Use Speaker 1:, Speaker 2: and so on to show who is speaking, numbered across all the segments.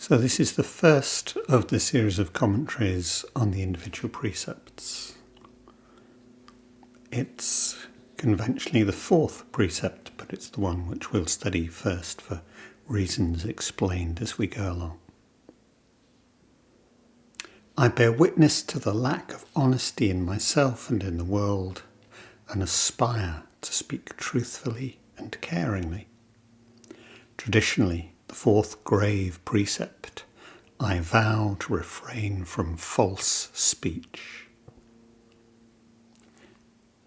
Speaker 1: So this is the first of the series of commentaries on the individual precepts. It's conventionally the fourth precept, but it's the one which we'll study first for reasons explained as we go along. I bear witness to the lack of honesty in myself and in the world, and aspire to speak truthfully and caringly. Traditionally, the fourth grave precept, I vow to refrain from false speech.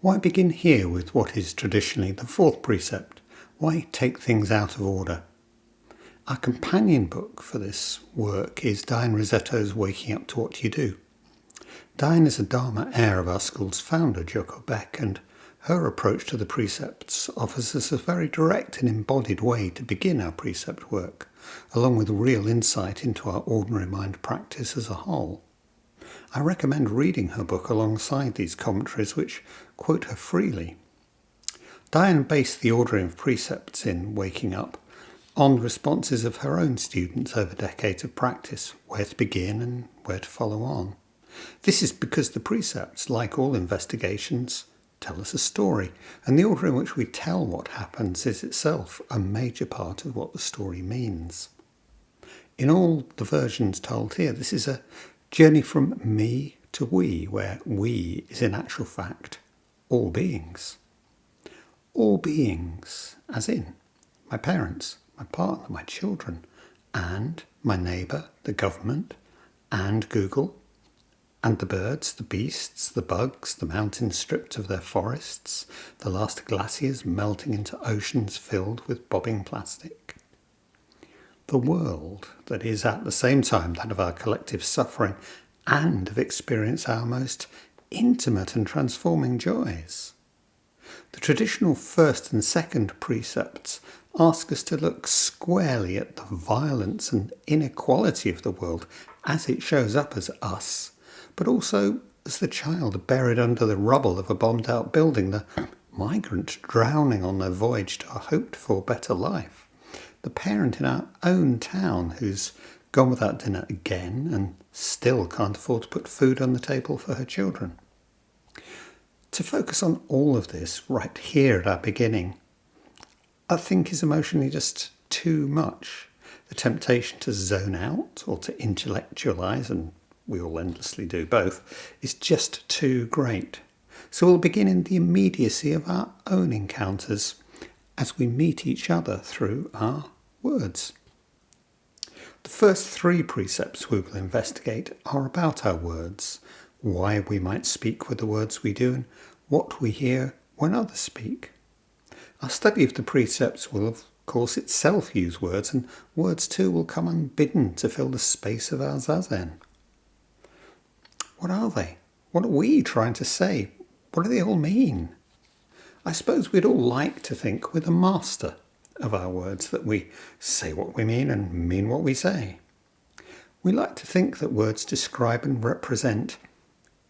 Speaker 1: Why begin here with what is traditionally the fourth precept? Why take things out of order? Our companion book for this work is Diane Rossetto's Waking Up to What You Do. Diane is a Dharma heir of our school's founder, Joko Beck, and her approach to the precepts offers us a very direct and embodied way to begin our precept work, along with real insight into our ordinary mind practice as a whole. I recommend reading her book alongside these commentaries, which quote her freely. Diane based the ordering of precepts in Waking Up on responses of her own students over decades of practice, where to begin and where to follow on. This is because the precepts, like all investigations, tell us a story, and the order in which we tell what happens is itself a major part of what the story means. In all the versions told here, this is a journey from me to we, where we is in actual fact all beings. All beings, as in my parents, my partner, my children, and my neighbour, the government, and Google, and the birds, the beasts, the bugs, the mountains stripped of their forests, the last glaciers melting into oceans filled with bobbing plastic. The world that is at the same time that of our collective suffering and of experience our most intimate and transforming joys. The traditional first and second precepts ask us to look squarely at the violence and inequality of the world as it shows up as us, but also as the child buried under the rubble of a bombed-out building, the migrant drowning on their voyage to a hoped-for better life, the parent in our own town who's gone without dinner again and still can't afford to put food on the table for her children. To focus on all of this right here at our beginning, I think is emotionally just too much. The temptation to zone out or to intellectualise, and we all endlessly do both, is just too great. So we'll begin in the immediacy of our own encounters as we meet each other through our words. The first three precepts we will investigate are about our words, why we might speak with the words we do, and what we hear when others speak. Our study of the precepts will, of course, itself use words, and words too will come unbidden to fill the space of our zazen. What are they? What are we trying to say? What do they all mean? I suppose we'd all like to think we're the master of our words, that we say what we mean and mean what we say. We like to think that words describe and represent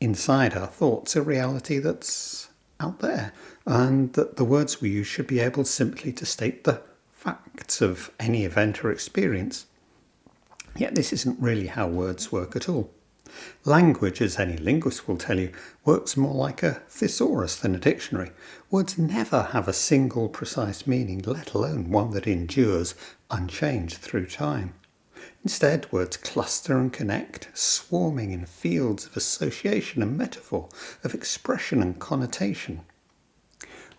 Speaker 1: inside our thoughts a reality that's out there, and that the words we use should be able simply to state the facts of any event or experience. Yet this isn't really how words work at all. Language, as any linguist will tell you, works more like a thesaurus than a dictionary. Words never have a single precise meaning, let alone one that endures unchanged through time. Instead, words cluster and connect, swarming in fields of association and metaphor, of expression and connotation.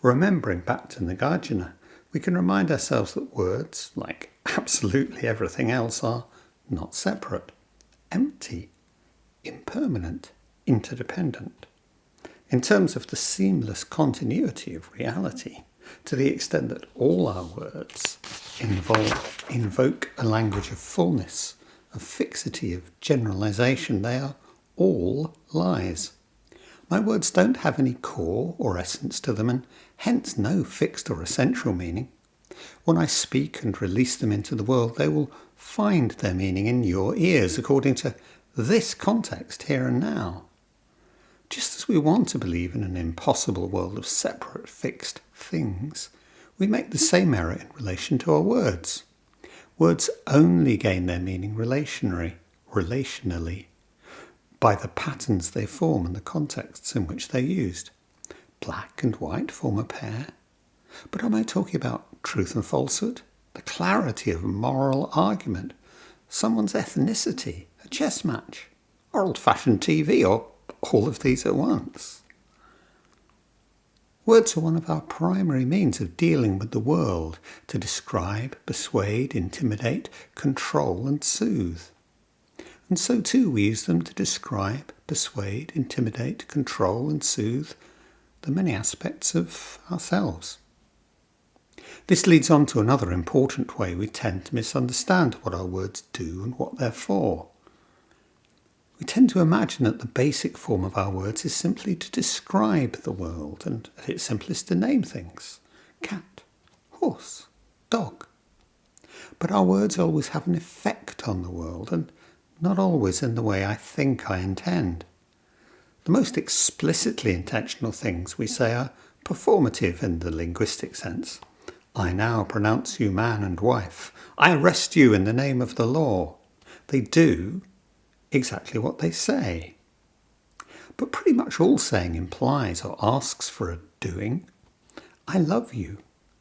Speaker 1: Remembering back to Nagarjuna, we can remind ourselves that words, like absolutely everything else, are not separate, empty, impermanent, interdependent. In terms of the seamless continuity of reality, to the extent that all our words invoke a language of fullness, of fixity, of generalization, they are all lies. My words don't have any core or essence to them, and hence no fixed or essential meaning. When I speak and release them into the world, they will find their meaning in your ears according to this context here and now. Just as we want to believe in an impossible world of separate fixed things, we make the same error in relation to our words. Words only gain their meaning relationally, by the patterns they form and the contexts in which they're used. Black and white form a pair. But am I talking about truth and falsehood? The clarity of a moral argument? Someone's ethnicity? A chess match? Or old-fashioned TV? Or all of these at once? Words are one of our primary means of dealing with the world, to describe, persuade, intimidate, control and soothe. And so too we use them to describe, persuade, intimidate, control and soothe the many aspects of ourselves. This leads on to another important way we tend to misunderstand what our words do and what they're for. We tend to imagine that the basic form of our words is simply to describe the world and, at its simplest, to name things. Cat, horse, dog. But our words always have an effect on the world, and not always in the way I think I intend. The most explicitly intentional things we say are performative in the linguistic sense. I now pronounce you man and wife. I arrest you in the name of the law. They do exactly what they say. But pretty much all saying implies or asks for a doing. I love you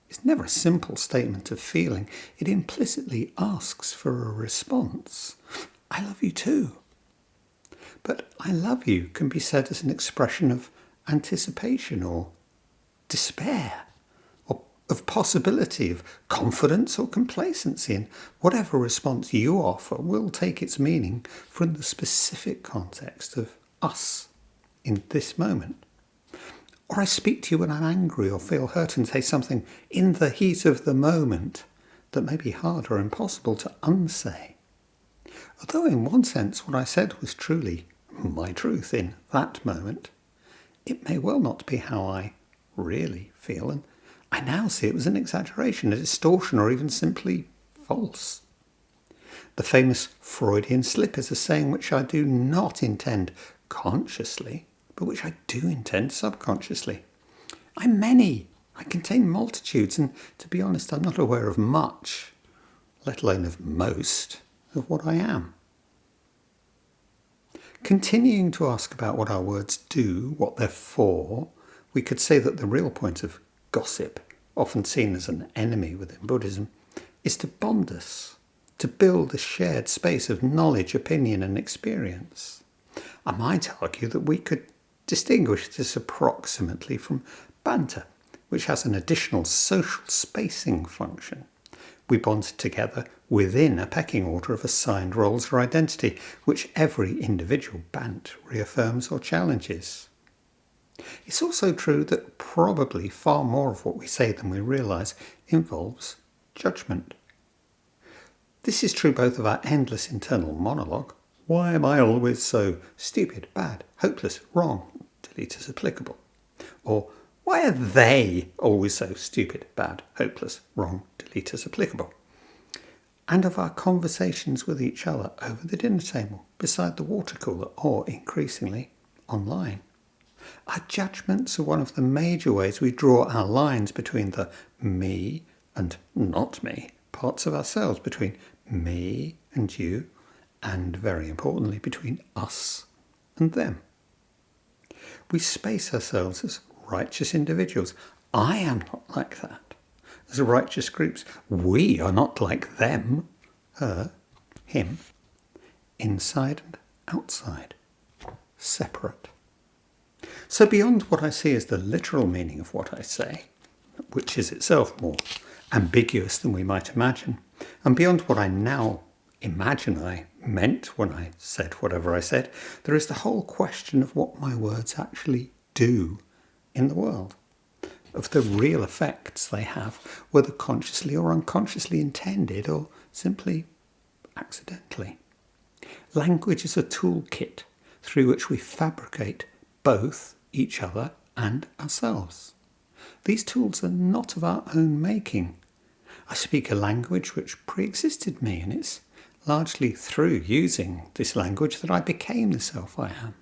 Speaker 1: is never a simple statement of feeling. It implicitly asks for a response. I love you too. But I love you can be said as an expression of anticipation or despair, or of possibility, of confidence or complacency, and whatever response you offer will take its meaning from the specific context of us in this moment. Or I speak to you when I'm angry or feel hurt and say something in the heat of the moment that may be hard or impossible to unsay. Although in one sense what I said was truly my truth in that moment, it may well not be how I really feel, and I now see it was an exaggeration, a distortion, or even simply false. The famous Freudian slip is a saying which I do not intend consciously, but which I do intend subconsciously. I'm many, I contain multitudes, and to be honest, I'm not aware of much, let alone of most, of what I am. Continuing to ask about what our words do, what they're for, we could say that the real point of gossip, often seen as an enemy within Buddhism, is to bond us, to build a shared space of knowledge, opinion and experience. I might argue that we could distinguish this approximately from banter, which has an additional social spacing function. We bond together within a pecking order of assigned roles or identity, which every individual bant reaffirms or challenges. It's also true that probably far more of what we say than we realise involves judgment. This is true both of our endless internal monologue, why am I always so stupid, bad, hopeless, wrong, delete as applicable, or why are they always so stupid, bad, hopeless, wrong, delete as applicable, and of our conversations with each other over the dinner table, beside the water cooler, or increasingly online. Our judgments are one of the major ways we draw our lines between the me and not me parts of ourselves, between me and you, and very importantly, between us and them. We space ourselves as righteous individuals. I am not like that. As righteous groups, we are not like them, her, him, inside and outside, separate. So beyond what I see as the literal meaning of what I say, which is itself more ambiguous than we might imagine, and beyond what I now imagine I meant when I said whatever I said, there is the whole question of what my words actually do in the world, of the real effects they have, whether consciously or unconsciously intended or simply accidentally. Language is a toolkit through which we fabricate both each other and ourselves. These tools are not of our own making. I speak a language which pre-existed me, and it's largely through using this language that I became the self I am.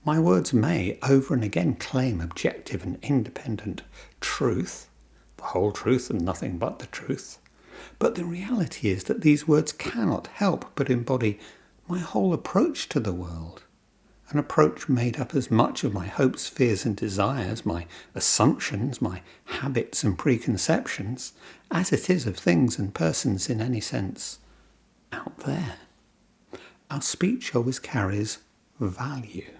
Speaker 1: My words may over and again claim objective and independent truth, the whole truth and nothing but the truth, But the reality is that these words cannot help but embody my whole approach to the world. An approach made up as much of my hopes, fears and desires, my assumptions, my habits and preconceptions, as it is of things and persons in any sense out there. Our speech always carries value.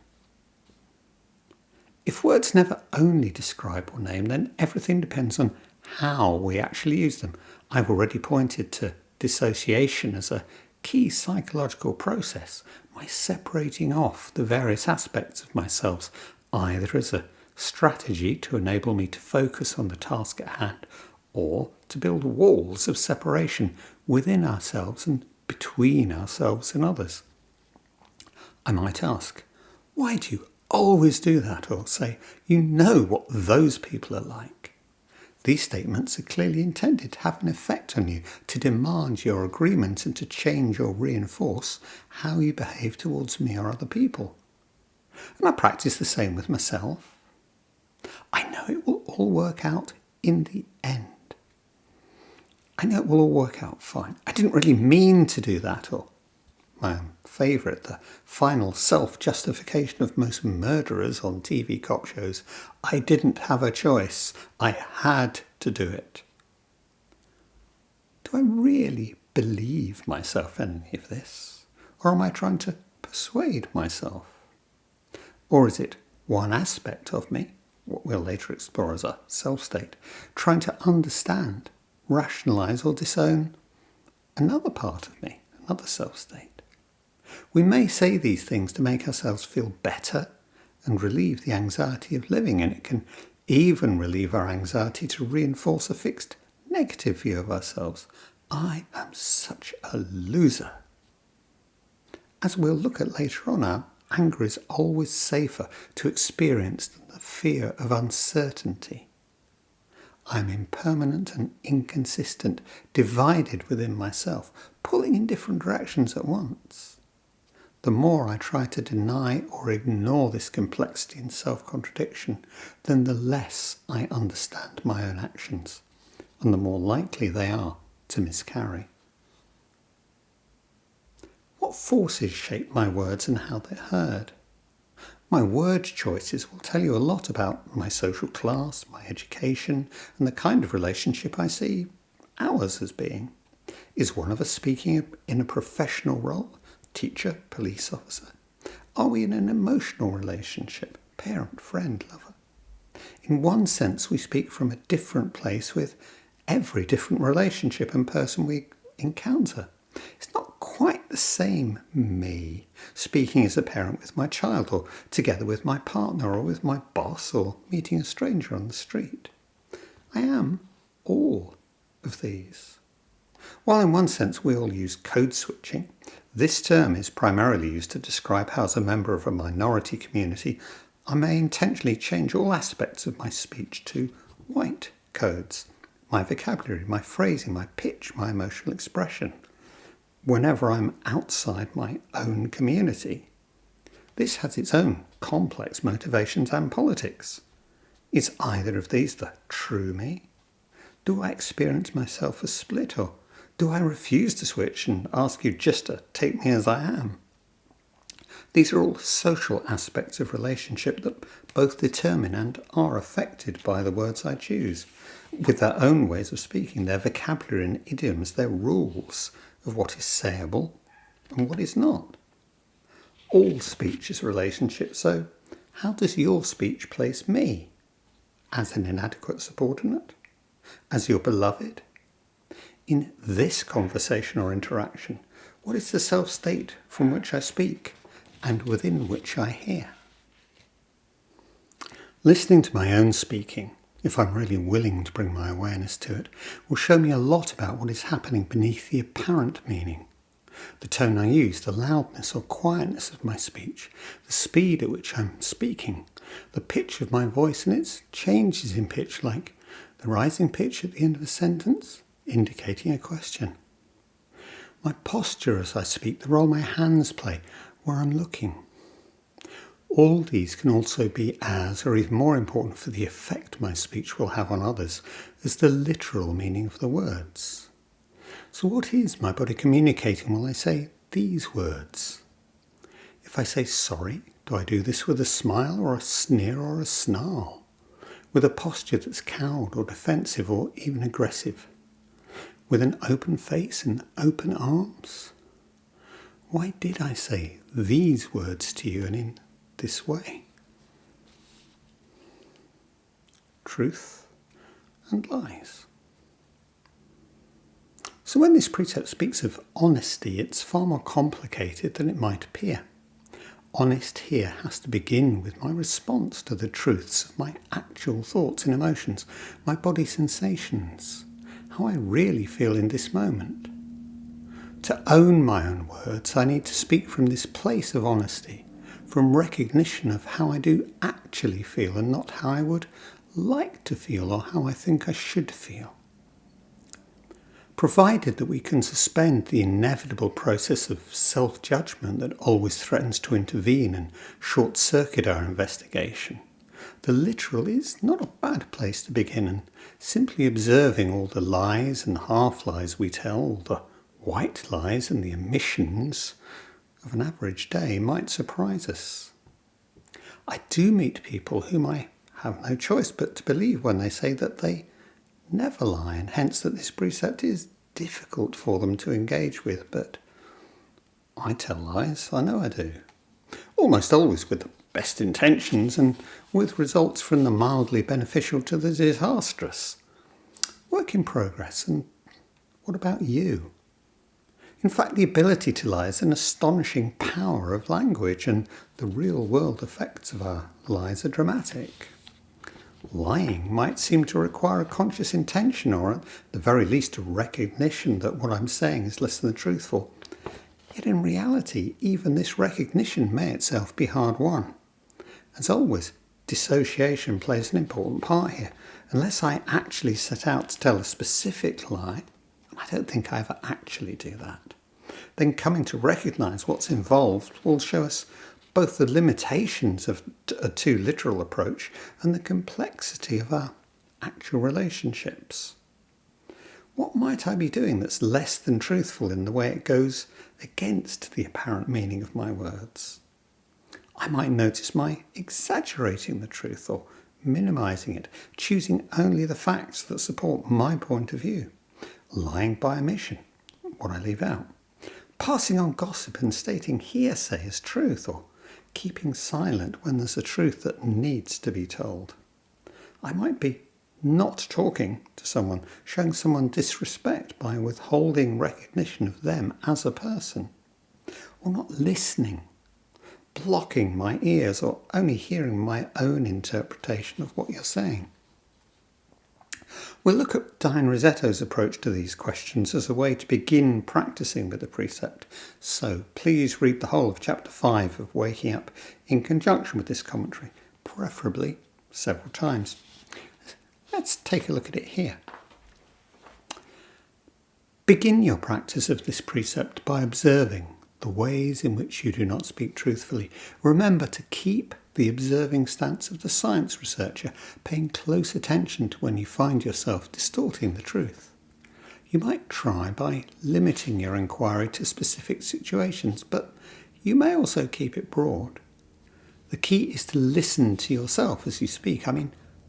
Speaker 1: If words never only describe or name, then everything depends on how we actually use them. I've already pointed to dissociation as a key psychological process, my separating off the various aspects of myself, either as a strategy to enable me to focus on the task at hand, or to build walls of separation within ourselves and between ourselves and others. I might ask, why do you always do that? Or say, you know what those people are like. These statements are clearly intended to have an effect on you, to demand your agreement and to change or reinforce how you behave towards me or other people. And I practice the same with myself. I know it will all work out in the end. I know it will all work out fine. I didn't really mean to do that, or my favourite, the final self-justification of most murderers on TV cop shows. I didn't have a choice. I had to do it. Do I really believe myself in any of this? Or am I trying to persuade myself? Or is it one aspect of me, what we'll later explore as a self-state, trying to understand, rationalise or disown another part of me, another self-state? We may say these things to make ourselves feel better and relieve the anxiety of living, and it can even relieve our anxiety to reinforce a fixed negative view of ourselves. I am such a loser. As we'll look at later on, our anger is always safer to experience than the fear of uncertainty. I am impermanent and inconsistent, divided within myself, pulling in different directions at once. The more I try to deny or ignore this complexity and self-contradiction, then the less I understand my own actions, and the more likely they are to miscarry. What forces shape my words and how they're heard? My word choices will tell you a lot about my social class, my education, and the kind of relationship I see ours as being. Is one of us speaking in a professional role? Teacher, police officer? Are we in an emotional relationship? Parent, friend, lover? In one sense, we speak from a different place with every different relationship and person we encounter. It's not quite the same me speaking as a parent with my child, or together with my partner, or with my boss, or meeting a stranger on the street. I am all of these. While in one sense we all use code switching, this term is primarily used to describe how, as a member of a minority community, I may intentionally change all aspects of my speech to white codes, my vocabulary, my phrasing, my pitch, my emotional expression, whenever I'm outside my own community. This has its own complex motivations and politics. Is either of these the true me? Do I experience myself as split, or do I refuse to switch and ask you just to take me as I am? These are all social aspects of relationship that both determine and are affected by the words I choose, with their own ways of speaking, their vocabulary and idioms, their rules of what is sayable and what is not. All speech is relationship, so how does your speech place me? As an inadequate subordinate? As your beloved? In this conversation or interaction, what is the self-state from which I speak and within which I hear? Listening to my own speaking, if I'm really willing to bring my awareness to it, will show me a lot about what is happening beneath the apparent meaning. The tone I use, the loudness or quietness of my speech, the speed at which I'm speaking, the pitch of my voice and its changes in pitch, like the rising pitch at the end of a sentence, indicating a question. My posture as I speak, the role my hands play, where I'm looking. All these can also be as, or even more important for the effect my speech will have on others, as the literal meaning of the words. So what is my body communicating while I say these words? If I say sorry, do I do this with a smile or a sneer or a snarl? With a posture that's cowed or defensive or even aggressive? With an open face and open arms? Why did I say these words to you and in this way? Truth and lies. So when this precept speaks of honesty, it's far more complicated than it might appear. Honest here has to begin with my response to the truths of my actual thoughts and emotions, my body sensations, how I really feel in this moment. To own my own words, I need to speak from this place of honesty, from recognition of how I do actually feel and not how I would like to feel or how I think I should feel. Provided that we can suspend the inevitable process of self-judgment that always threatens to intervene and short-circuit our investigation, the literal is not a bad place to begin, and simply observing all the lies and half-lies we tell, all the white lies and the omissions of an average day might surprise us. I do meet people whom I have no choice but to believe when they say that they never lie, and hence that this precept is difficult for them to engage with, but I tell lies, I know I do. Almost always with the best intentions and with results from the mildly beneficial to the disastrous. Work in progress, and what about you? In fact, the ability to lie is an astonishing power of language, and the real-world effects of our lies are dramatic. Lying might seem to require a conscious intention, or at the very least a recognition that what I'm saying is less than truthful. Yet in reality, even this recognition may itself be hard won. As always, dissociation plays an important part here. Unless I actually set out to tell a specific lie, and I don't think I ever actually do that, then coming to recognise what's involved will show us both the limitations of a too literal approach and the complexity of our actual relationships. What might I be doing that's less than truthful in the way it goes against the apparent meaning of my words? I might notice my exaggerating the truth or minimising it, choosing only the facts that support my point of view, lying by omission, what I leave out, passing on gossip and stating hearsay as truth, or keeping silent when there's a truth that needs to be told. I might be not talking to someone, showing someone disrespect by withholding recognition of them as a person, or not listening, blocking my ears, or only hearing my own interpretation of what you're saying. We'll look at Diane Rossetto's approach to these questions as a way to begin practicing with the precept. So please read the whole of chapter 5 of Waking Up in conjunction with this commentary, preferably several times. Let's take a look at it here. Begin your practice of this precept by observing the ways in which you do not speak truthfully. Remember to keep the observing stance of the science researcher, paying close attention to when you find yourself distorting the truth. You might try by limiting your inquiry to specific situations, but you may also keep it broad. The key is to listen to yourself as you speak.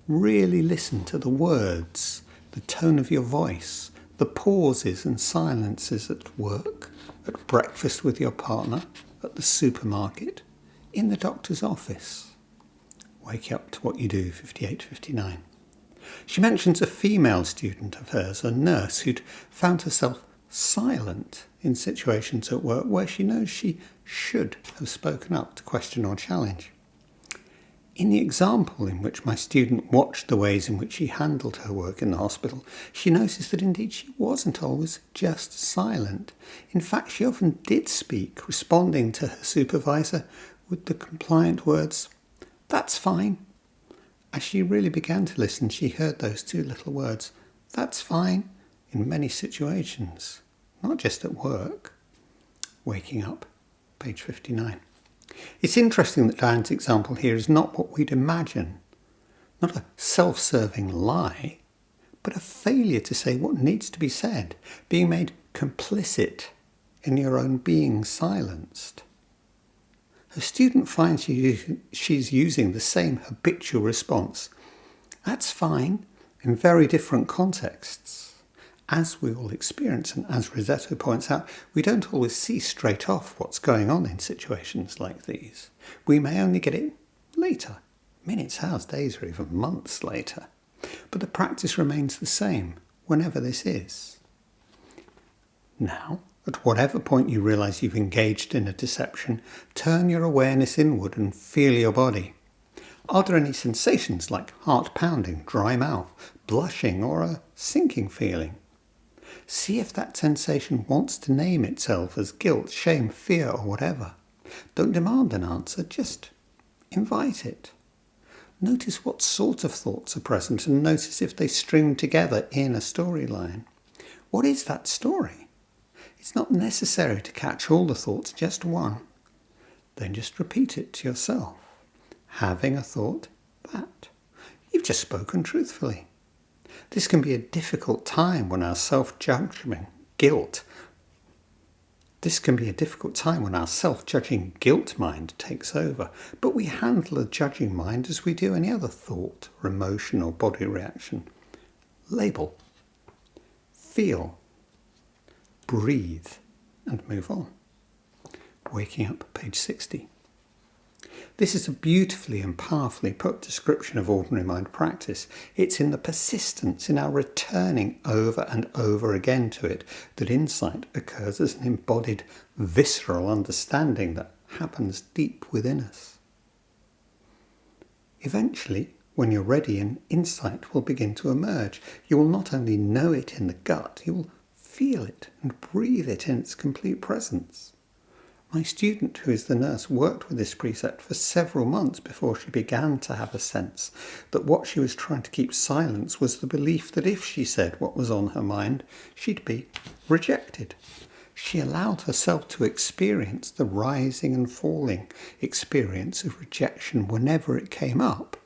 Speaker 1: Really listen to the words, the tone of your voice, the pauses and silences at work, at breakfast with your partner, at the supermarket, in the doctor's office. Wake up to what you do, 58-59. She mentions a female student of hers, a nurse, who'd found herself silent in situations at work where she knows she should have spoken up to question or challenge. In the example in which my student watched the ways in which she handled her work in the hospital, she noticed that indeed she wasn't always just silent. In fact, she often did speak, responding to her supervisor with the compliant words, "That's fine." As she really began to listen, she heard those two little words, "That's fine," in many situations, not just at work. Waking Up, page 59. It's interesting that Diane's example here is not what we'd imagine, not a self-serving lie, but a failure to say what needs to be said, being made complicit in your own being silenced. A student finds she's using the same habitual response. That's fine in very different contexts. As we all experience, and as Rossetto points out, we don't always see straight off what's going on in situations like these. We may only get it later, minutes, hours, days, or even months later. But the practice remains the same, whenever this is. Now, at whatever point you realise you've engaged in a deception, turn your awareness inward and feel your body. Are there any sensations like heart pounding, dry mouth, blushing, or a sinking feeling? See if that sensation wants to name itself as guilt, shame, fear, or whatever. Don't demand an answer, just invite it. Notice what sort of thoughts are present and notice if they string together in a storyline. What is that story? It's not necessary to catch all the thoughts, just one. Then just repeat it to yourself. Having a thought, that. You've just spoken truthfully. This can be a difficult time when our self-judging guilt mind takes over, but we handle a judging mind as we do any other thought or emotion or body reaction. Label, feel, breathe, and move on. Waking Up, page 60. This is a beautifully and powerfully put description of ordinary mind practice. It's in the persistence, in our returning over and over again to it, that insight occurs as an embodied, visceral understanding that happens deep within us. Eventually, when you're ready, an insight will begin to emerge. You will not only know it in the gut, you will feel it and breathe it in its complete presence. My student, who is the nurse, worked with this precept for several months before she began to have a sense that what she was trying to keep silent was the belief that if she said what was on her mind, she'd be rejected. She allowed herself to experience the rising and falling experience of rejection whenever it came up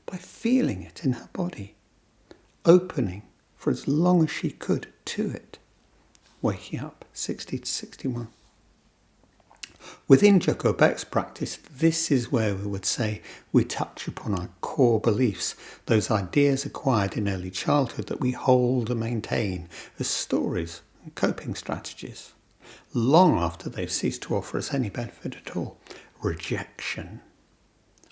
Speaker 1: by feeling it in her body, opening for as long as she could to it. Waking Up, 60 to 61. Within Joko Beck's practice, this is where we would say we touch upon our core beliefs, those ideas acquired in early childhood that we hold and maintain as stories and coping strategies, long after they've ceased to offer us any benefit at all. Rejection.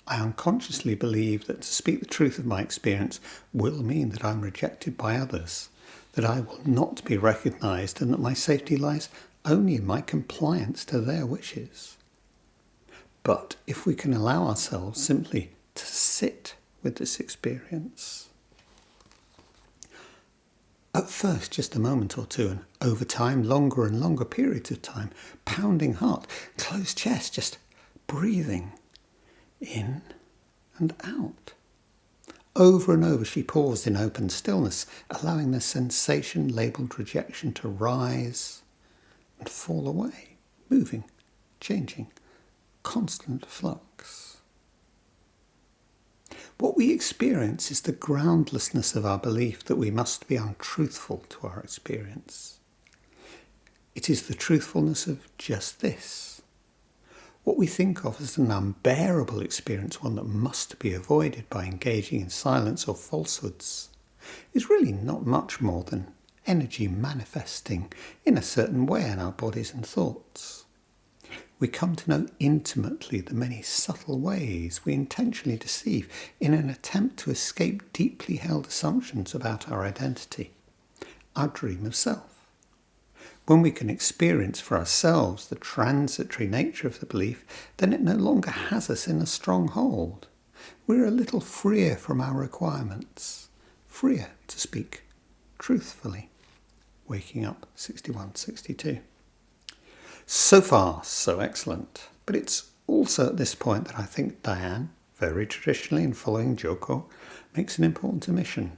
Speaker 1: I unconsciously believe that to speak the truth of my experience will mean that I'm rejected by others, that I will not be recognised, and that my safety lies only in my compliance to their wishes. But if we can allow ourselves simply to sit with this experience, at first just a moment or two, and over time longer and longer periods of time, pounding heart, closed chest, just breathing in and out. Over and over she paused in open stillness, allowing the sensation labelled rejection to rise and fall away, moving, changing, constant flux. What we experience is the groundlessness of our belief that we must be untruthful to our experience. It is the truthfulness of just this. What we think of as an unbearable experience, one that must be avoided by engaging in silence or falsehoods, is really not much more than energy manifesting in a certain way in our bodies and thoughts. We come to know intimately the many subtle ways we intentionally deceive in an attempt to escape deeply held assumptions about our identity, our dream of self. When we can experience for ourselves the transitory nature of the belief, then it no longer has us in a strong hold. We're a little freer from our requirements, freer to speak truthfully. Waking Up, 61-62. So far, so excellent. But it's also at this point that I think Diane, very traditionally and following Joko, makes an important omission.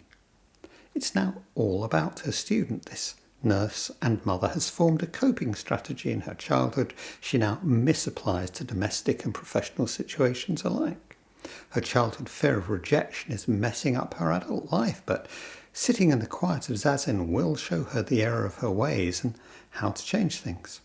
Speaker 1: It's now all about her student. This nurse and mother has formed a coping strategy in her childhood she now misapplies to domestic and professional situations alike. Her childhood fear of rejection is messing up her adult life, but Sitting in the quiet of Zazen will show her the error of her ways and how to change things.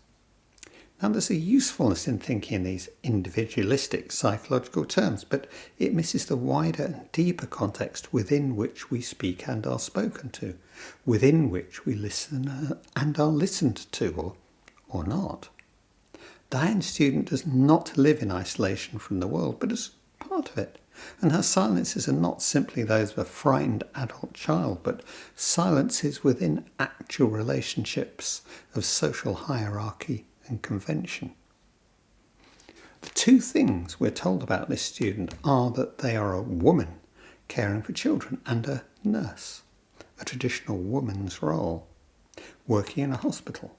Speaker 1: Now, there's a usefulness in thinking in these individualistic psychological terms, but it misses the wider and deeper context within which we speak and are spoken to, within which we listen and are listened to, or not. Diane's student does not live in isolation from the world, but as part of it. And her silences are not simply those of a frightened adult child, but silences within actual relationships of social hierarchy and convention. The two things we're told about this student are that they are a woman caring for children and a nurse, a traditional woman's role, working in a hospital.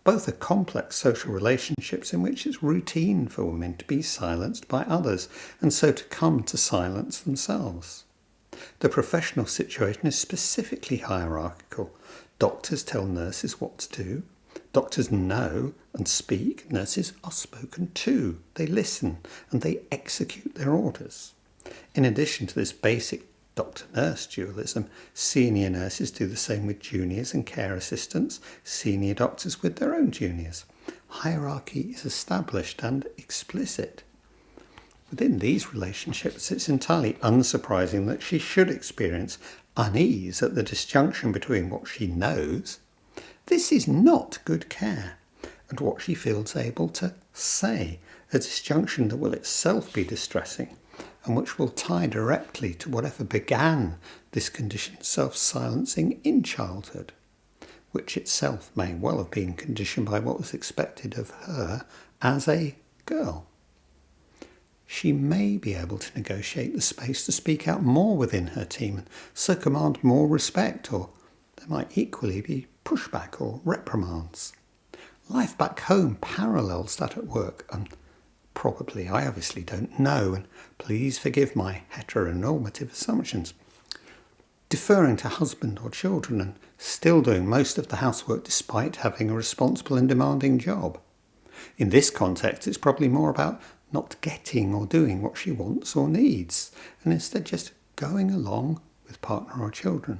Speaker 1: Both are complex social relationships in which it's routine for women to be silenced by others and so to come to silence themselves. The professional situation is specifically hierarchical. Doctors tell nurses what to do. Doctors know and speak. Nurses are spoken to. They listen and they execute their orders. In addition to this basic doctor-nurse dualism, senior nurses do the same with juniors and care assistants, senior doctors with their own juniors. Hierarchy is established and explicit. Within these relationships, it's entirely unsurprising that she should experience unease at the disjunction between what she knows, this is not good care, and what she feels able to say, a disjunction that will itself be distressing, and which will tie directly to whatever began this condition of self-silencing in childhood, which itself may well have been conditioned by what was expected of her as a girl. She may be able to negotiate the space to speak out more within her team and so command more respect, or there might equally be pushback or reprimands. Life back home parallels that at work, and probably, I obviously don't know, and please forgive my heteronormative assumptions. Deferring to husband or children and still doing most of the housework despite having a responsible and demanding job. In this context, it's probably more about not getting or doing what she wants or needs, and instead just going along with partner or children.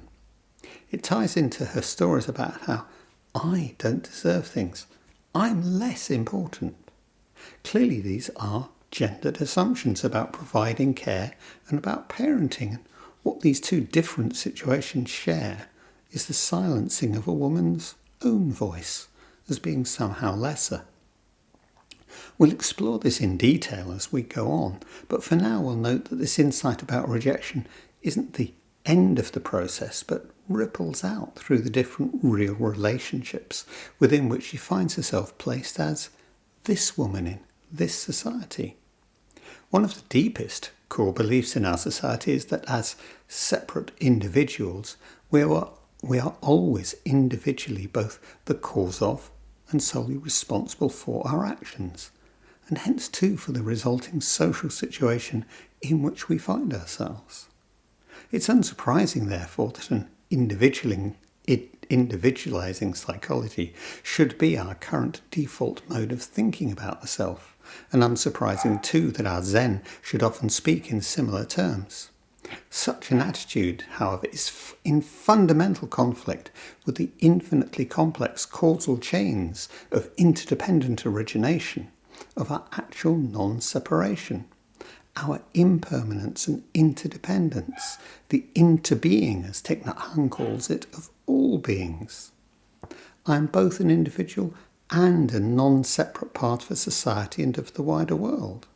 Speaker 1: It ties into her stories about how I don't deserve things. I'm less important. Clearly these are gendered assumptions about providing care and about parenting, and what these two different situations share is the silencing of a woman's own voice as being somehow lesser. We'll explore this in detail as we go on, but for now we'll note that this insight about rejection isn't the end of the process, but ripples out through the different real relationships within which she finds herself placed as this woman in this society. One of the deepest core beliefs in our society is that as separate individuals, we are always individually both the cause of and solely responsible for our actions, and hence too for the resulting social situation in which we find ourselves. It's unsurprising, therefore, that an individualizing psychology should be our current default mode of thinking about the self, and unsurprising too that our Zen should often speak in similar terms. Such an attitude, however, is in fundamental conflict with the infinitely complex causal chains of interdependent origination, of our actual non-separation, our impermanence and interdependence, the interbeing, as Thich Nhat Hanh calls it, of all beings. I am both an individual and a non-separate part of a society and of the wider world,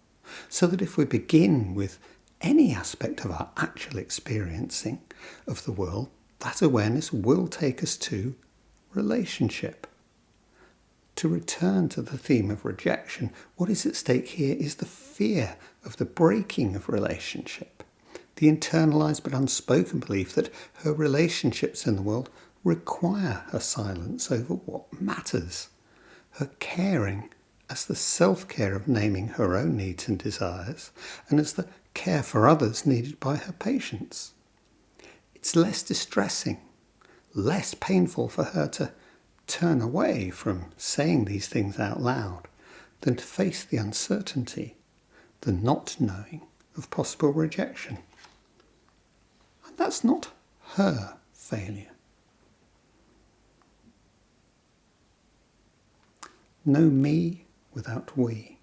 Speaker 1: so that if we begin with any aspect of our actual experiencing of the world, that awareness will take us to relationship. To return to the theme of rejection, what is at stake here is the fear of the breaking of relationship, the internalized but unspoken belief that her relationships in the world require her silence over what matters, her caring as the self-care of naming her own needs and desires, and as the care for others needed by her patients. It's less distressing, less painful for her to turn away from saying these things out loud than to face the uncertainty, the not knowing of possible rejection. And that's not her failure. No me without we.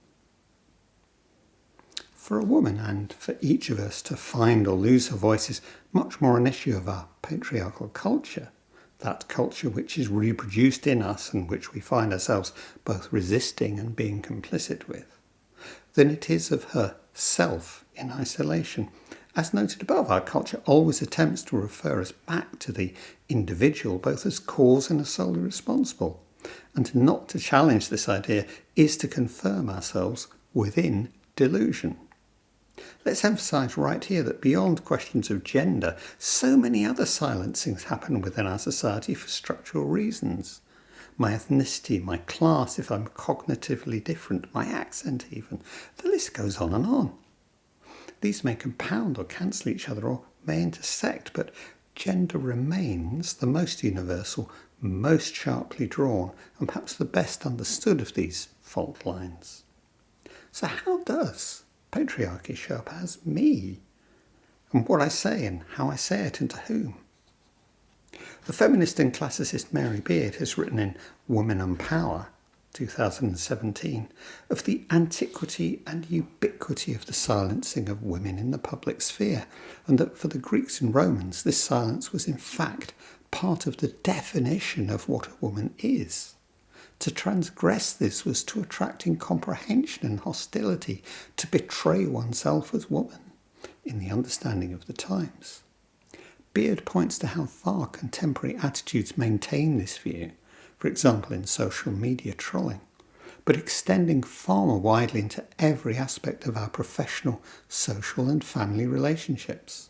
Speaker 1: For a woman, and for each of us, to find or lose her voice is much more an issue of our patriarchal culture, that culture which is reproduced in us and which we find ourselves both resisting and being complicit with, than it is of her self in isolation. As noted above, our culture always attempts to refer us back to the individual, both as cause and as solely responsible. And not to challenge this idea is to confirm ourselves within delusion. Let's emphasise right here that beyond questions of gender, so many other silencings happen within our society for structural reasons. My ethnicity, my class, if I'm cognitively different, my accent even. The list goes on and on. These may compound or cancel each other or may intersect, but gender remains the most universal, most sharply drawn, and perhaps the best understood of these fault lines. So how does patriarchy show up as me, and what I say and how I say it and to whom? The feminist and classicist Mary Beard has written in Women and Power, 2017, of the antiquity and ubiquity of the silencing of women in the public sphere, and that for the Greeks and Romans this silence was in fact part of the definition of what a woman is. To transgress this was to attract incomprehension and hostility, to betray oneself as woman, in the understanding of the times. Beard points to how far contemporary attitudes maintain this view, for example in social media trolling, but extending far more widely into every aspect of our professional, social and family relationships.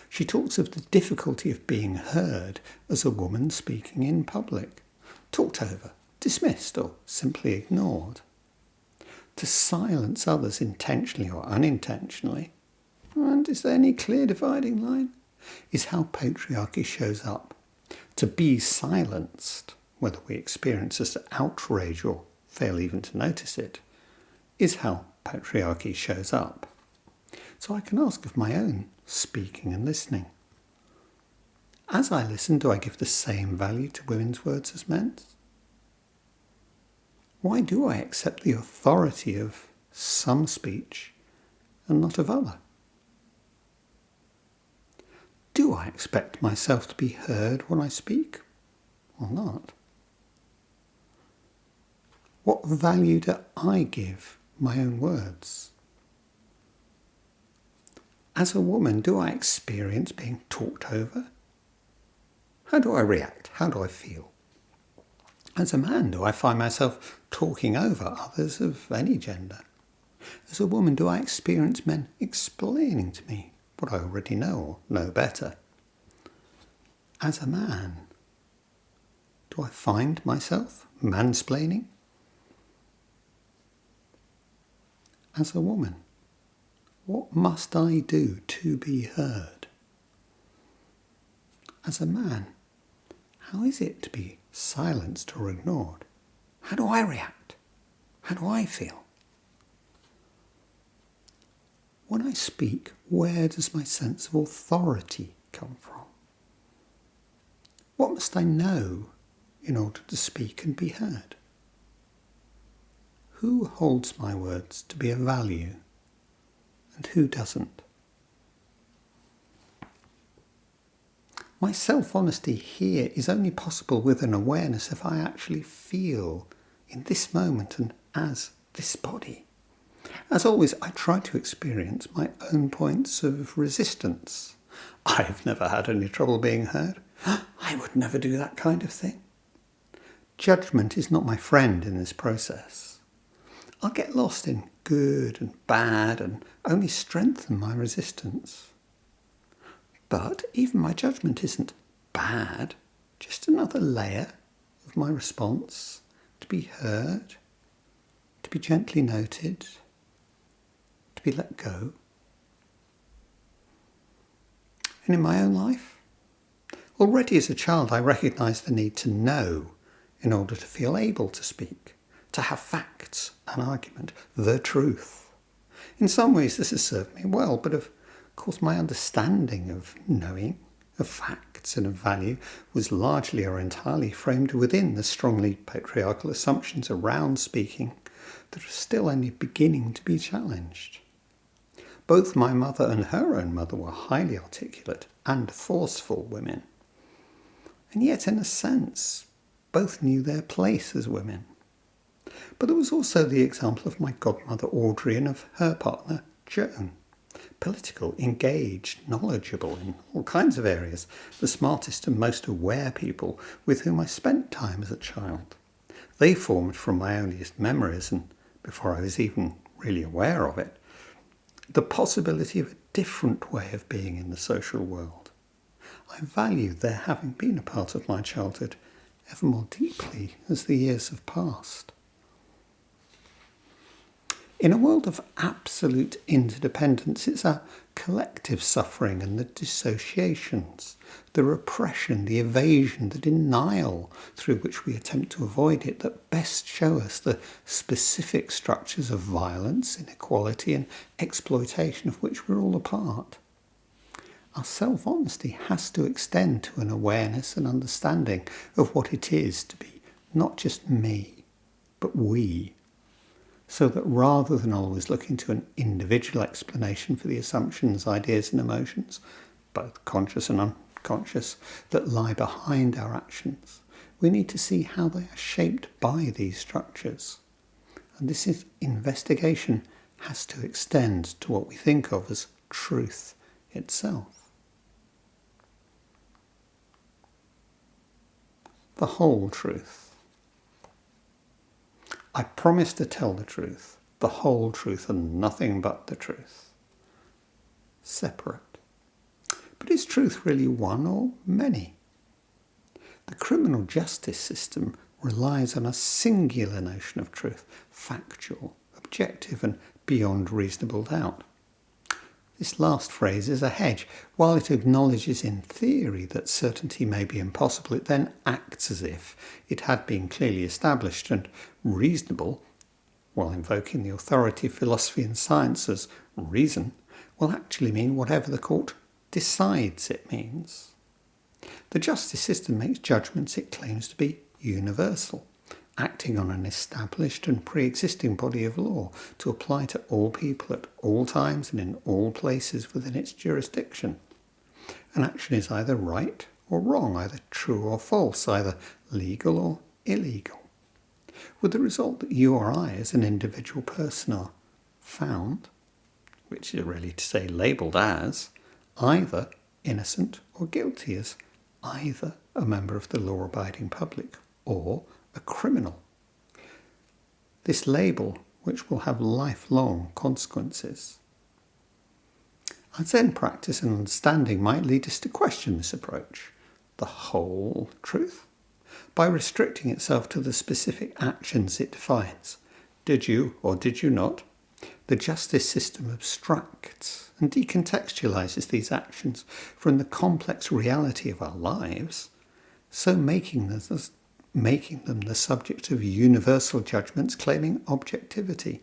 Speaker 1: She talks of the difficulty of being heard as a woman speaking in public, talked over, dismissed or simply ignored. To silence others intentionally or unintentionally, and is there any clear dividing line, is how patriarchy shows up. To be silenced, whether we experience it as outrage or fail even to notice it, is how patriarchy shows up. So I can ask of my own speaking and listening. As I listen, do I give the same value to women's words as men's? Why do I accept the authority of some speech and not of other? Do I expect myself to be heard when I speak or not? What value do I give my own words? As a woman, do I experience being talked over? How do I react? How do I feel? As a man, do I find myself talking over others of any gender? As a woman, do I experience men explaining to me what I already know or know better? As a man, do I find myself mansplaining? As a woman, what must I do to be heard? As a man, how is it to be silenced or ignored? How do I react? How do I feel? When I speak, where does my sense of authority come from? What must I know in order to speak and be heard? Who holds my words to be of value and who doesn't? My self-honesty here is only possible with an awareness if I actually feel in this moment and as this body. As always, I try to experience my own points of resistance. I've never had any trouble being heard. I would never do that kind of thing. Judgment is not my friend in this process. I'll get lost in good and bad and only strengthen my resistance. But even my judgment isn't bad, just another layer of my response, to be heard, to be gently noted, to be let go. And in my own life, already as a child I recognised the need to know in order to feel able to speak, to have facts, an argument, the truth. In some ways this has served me well, but of course my understanding of knowing of facts and of value was largely or entirely framed within the strongly patriarchal assumptions around speaking that are still only beginning to be challenged. Both my mother and her own mother were highly articulate and forceful women. And yet, in a sense, both knew their place as women. But there was also the example of my godmother Audrey and of her partner Joan. Political, engaged, knowledgeable in all kinds of areas, the smartest and most aware people with whom I spent time as a child. They formed from my earliest memories, and before I was even really aware of it, the possibility of a different way of being in the social world. I value their having been a part of my childhood ever more deeply as the years have passed. In a world of absolute interdependence, it's our collective suffering and the dissociations, the repression, the evasion, the denial through which we attempt to avoid it that best show us the specific structures of violence, inequality and exploitation of which we're all a part. Our self-honesty has to extend to an awareness and understanding of what it is to be not just me, but we. So that rather than always looking to an individual explanation for the assumptions, ideas and emotions, both conscious and unconscious, that lie behind our actions, we need to see how they are shaped by these structures. And this investigation has to extend to what we think of as truth itself. The whole truth. I promise to tell the truth, the whole truth and nothing but the truth. Separate. But is truth really one or many? The criminal justice system relies on a singular notion of truth, factual, objective and beyond reasonable doubt. This last phrase is a hedge. While it acknowledges in theory that certainty may be impossible, it then acts as if it had been clearly established, and reasonable, while invoking the authority of philosophy and science as reason, will actually mean whatever the court decides it means. The justice system makes judgments it claims to be universal, acting on an established and pre-existing body of law to apply to all people at all times and in all places within its jurisdiction. An action is either right or wrong, either true or false, either legal or illegal, with the result that you or I as an individual person are found, which is really to say labelled as, either innocent or guilty, as either a member of the law-abiding public or a criminal. This label, which will have lifelong consequences. Our Zen practice and understanding might lead us to question this approach, the whole truth, by restricting itself to the specific actions it defines. Did you or did you not? The justice system abstracts and decontextualizes these actions from the complex reality of our lives, so making them the subject of universal judgments claiming objectivity.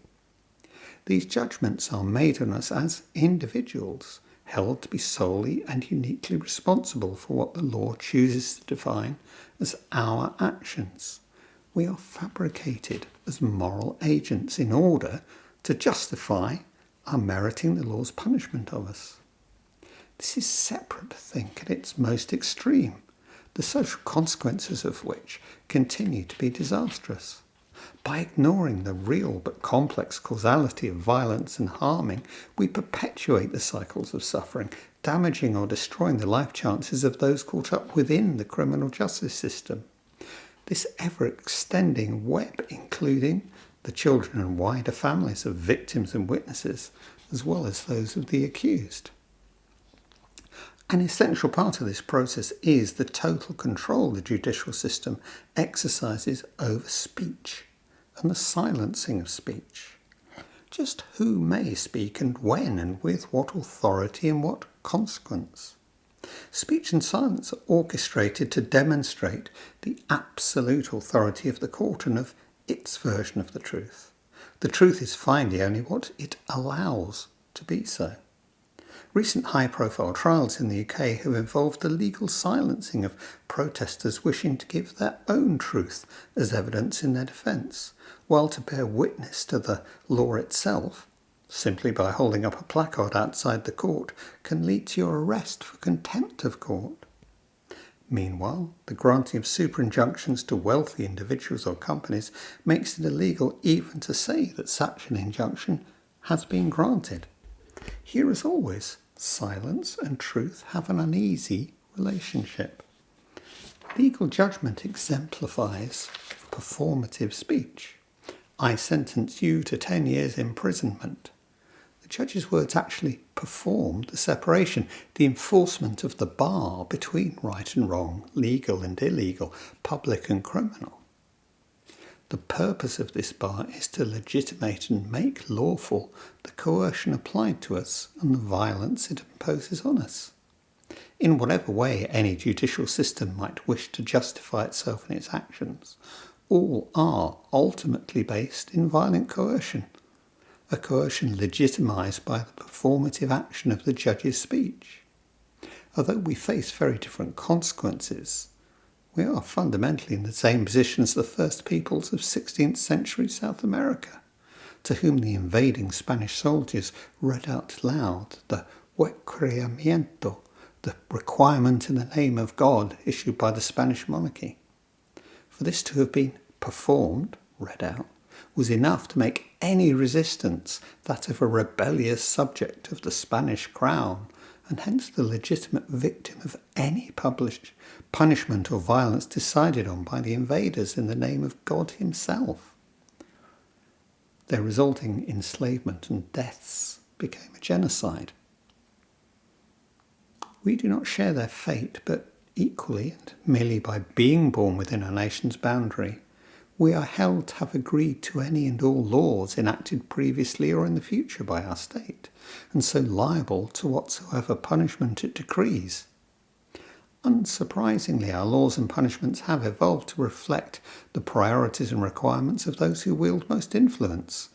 Speaker 1: These judgments are made on us as individuals, held to be solely and uniquely responsible for what the law chooses to define as our actions. We are fabricated as moral agents in order to justify our meriting the law's punishment of us. This is separate, I think, at its most extreme, the social consequences of which continue to be disastrous. By ignoring the real but complex causality of violence and harming, we perpetuate the cycles of suffering, damaging or destroying the life chances of those caught up within the criminal justice system. This ever-extending web, including the children and wider families of victims and witnesses, as well as those of the accused. An essential part of this process is the total control the judicial system exercises over speech and the silencing of speech. Just who may speak and when and with what authority and what consequence. Speech and silence are orchestrated to demonstrate the absolute authority of the court and of its version of the truth. The truth is finally only what it allows to be so. Recent high-profile trials in the UK have involved the legal silencing of protesters wishing to give their own truth as evidence in their defence, while to bear witness to the law itself, simply by holding up a placard outside the court, can lead to your arrest for contempt of court. Meanwhile, the granting of super injunctions to wealthy individuals or companies makes it illegal even to say that such an injunction has been granted. Here, as always, silence and truth have an uneasy relationship. Legal judgment exemplifies performative speech. I sentence you to 10 years imprisonment. The judge's words actually performed the separation, the enforcement of the bar between right and wrong, legal and illegal, public and criminal. The purpose of this bar is to legitimate and make lawful the coercion applied to us and the violence it imposes on us. In whatever way any judicial system might wish to justify itself in its actions, all are ultimately based in violent coercion, a coercion legitimised by the performative action of the judge's speech. Although we face very different consequences, we are fundamentally in the same position as the first peoples of 16th century South America, to whom the invading Spanish soldiers read out loud the requerimiento, the requirement in the name of God issued by the Spanish monarchy. For this to have been performed, read out, was enough to make any resistance that of a rebellious subject of the Spanish crown, and hence the legitimate victim of any published punishment or violence decided on by the invaders in the name of God himself. Their resulting enslavement and deaths became a genocide. We do not share their fate, but equally, and merely by being born within our nation's boundary, we are held to have agreed to any and all laws enacted previously or in the future by our state, and so liable to whatsoever punishment it decrees. Unsurprisingly, our laws and punishments have evolved to reflect the priorities and requirements of those who wield most influence,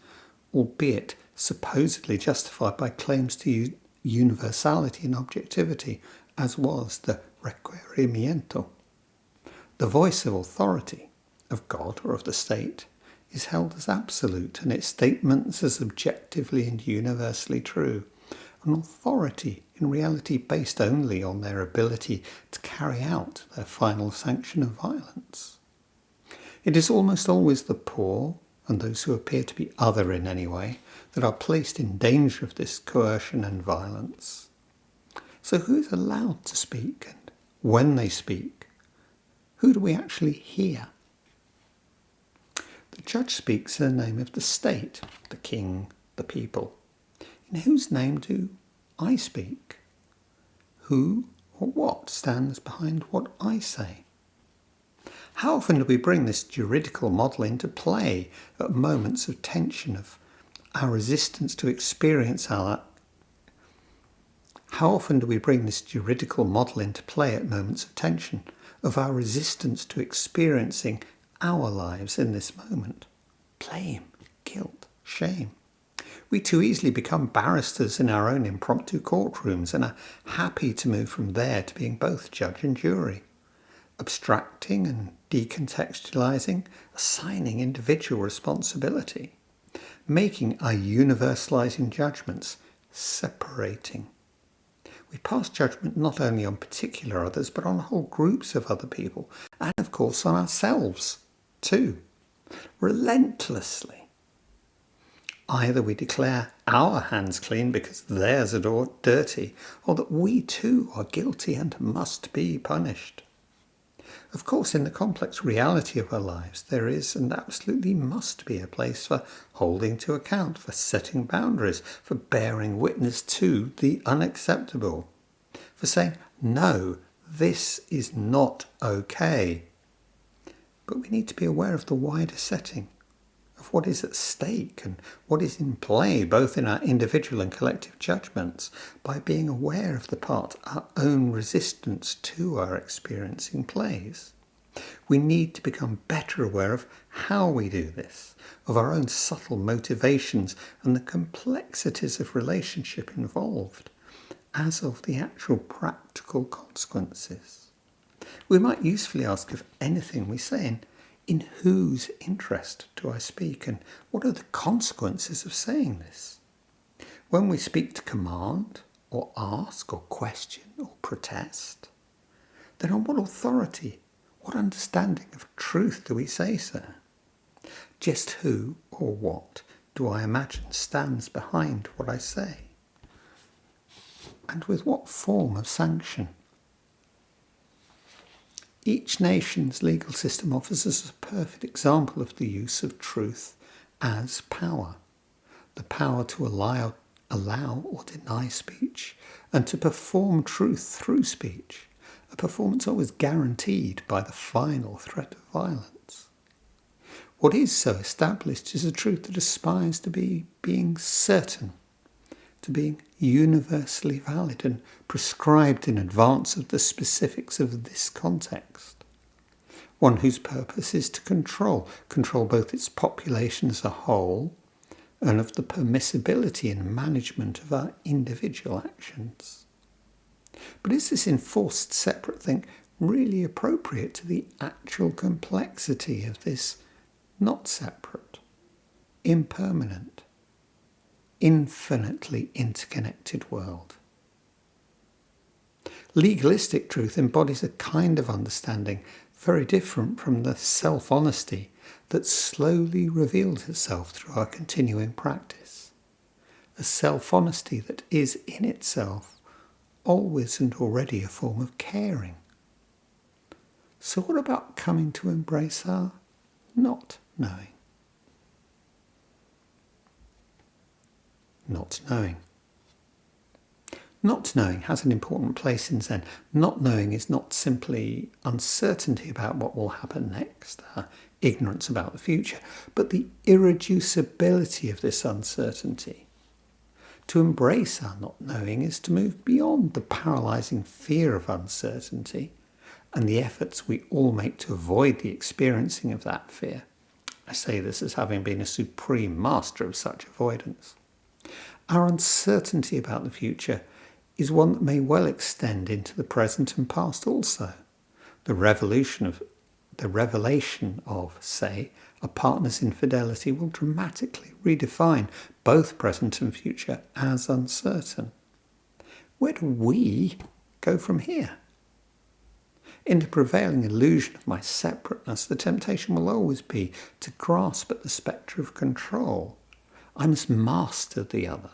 Speaker 1: albeit supposedly justified by claims to universality and objectivity, as was the requerimiento. The voice of authority, of God or of the state, is held as absolute and its statements as objectively and universally true, an authority in reality based only on their ability to carry out their final sanction of violence. It is almost always the poor and those who appear to be other in any way that are placed in danger of this coercion and violence. So who is allowed to speak, and when they speak, who do we actually hear? The judge speaks in the name of the state, the king, the people. In whose name do I speak? Who or what stands behind what I say? How often do we bring this juridical model into play at moments of tension of our resistance to experience our... How often do we bring this juridical model into play at moments of tension of our resistance to experiencing our lives in this moment? Blame, guilt, shame. We too easily become barristers in our own impromptu courtrooms and are happy to move from there to being both judge and jury, abstracting and decontextualizing, assigning individual responsibility, making our universalizing judgments, separating. We pass judgment not only on particular others, but on whole groups of other people, and of course on ourselves too, relentlessly. Either we declare our hands clean because theirs are dirty, or that we too are guilty and must be punished. Of course, in the complex reality of our lives, there is and absolutely must be a place for holding to account, for setting boundaries, for bearing witness to the unacceptable, for saying, no, this is not okay. But we need to be aware of the wider setting, of what is at stake and what is in play both in our individual and collective judgments, by being aware of the part our own resistance to our experiencing plays. We need to become better aware of how we do this, of our own subtle motivations and the complexities of relationship involved, as of the actual practical consequences. We might usefully ask of anything we say, in whose interest do I speak, and what are the consequences of saying this? When we speak to command, or ask, or question, or protest, then on what authority, what understanding of truth do we say so? Just who or what do I imagine stands behind what I say? And with what form of sanction? Each nation's legal system offers us a perfect example of the use of truth as power. The power to allow or deny speech, and to perform truth through speech, a performance always guaranteed by the final threat of violence. What is so established is a truth that aspires to being certain, to being universally valid and prescribed in advance of the specifics of this context. One whose purpose is to control both its population as a whole and of the permissibility and management of our individual actions. But is this enforced separate thing really appropriate to the actual complexity of this not separate, impermanent, infinitely interconnected world? Legalistic truth embodies a kind of understanding very different from the self-honesty that slowly reveals itself through our continuing practice. A self-honesty that is in itself always and already a form of caring. So what about coming to embrace our not knowing? Not knowing. Not knowing has an important place in Zen. Not knowing is not simply uncertainty about what will happen next, ignorance about the future, but the irreducibility of this uncertainty. To embrace our not knowing is to move beyond the paralysing fear of uncertainty and the efforts we all make to avoid the experiencing of that fear. I say this as having been a supreme master of such avoidance. Our uncertainty about the future is one that may well extend into the present and past also. The revelation of, say, a partner's infidelity will dramatically redefine both present and future as uncertain. Where do we go from here? In the prevailing illusion of my separateness, the temptation will always be to grasp at the spectre of control. I must master the other,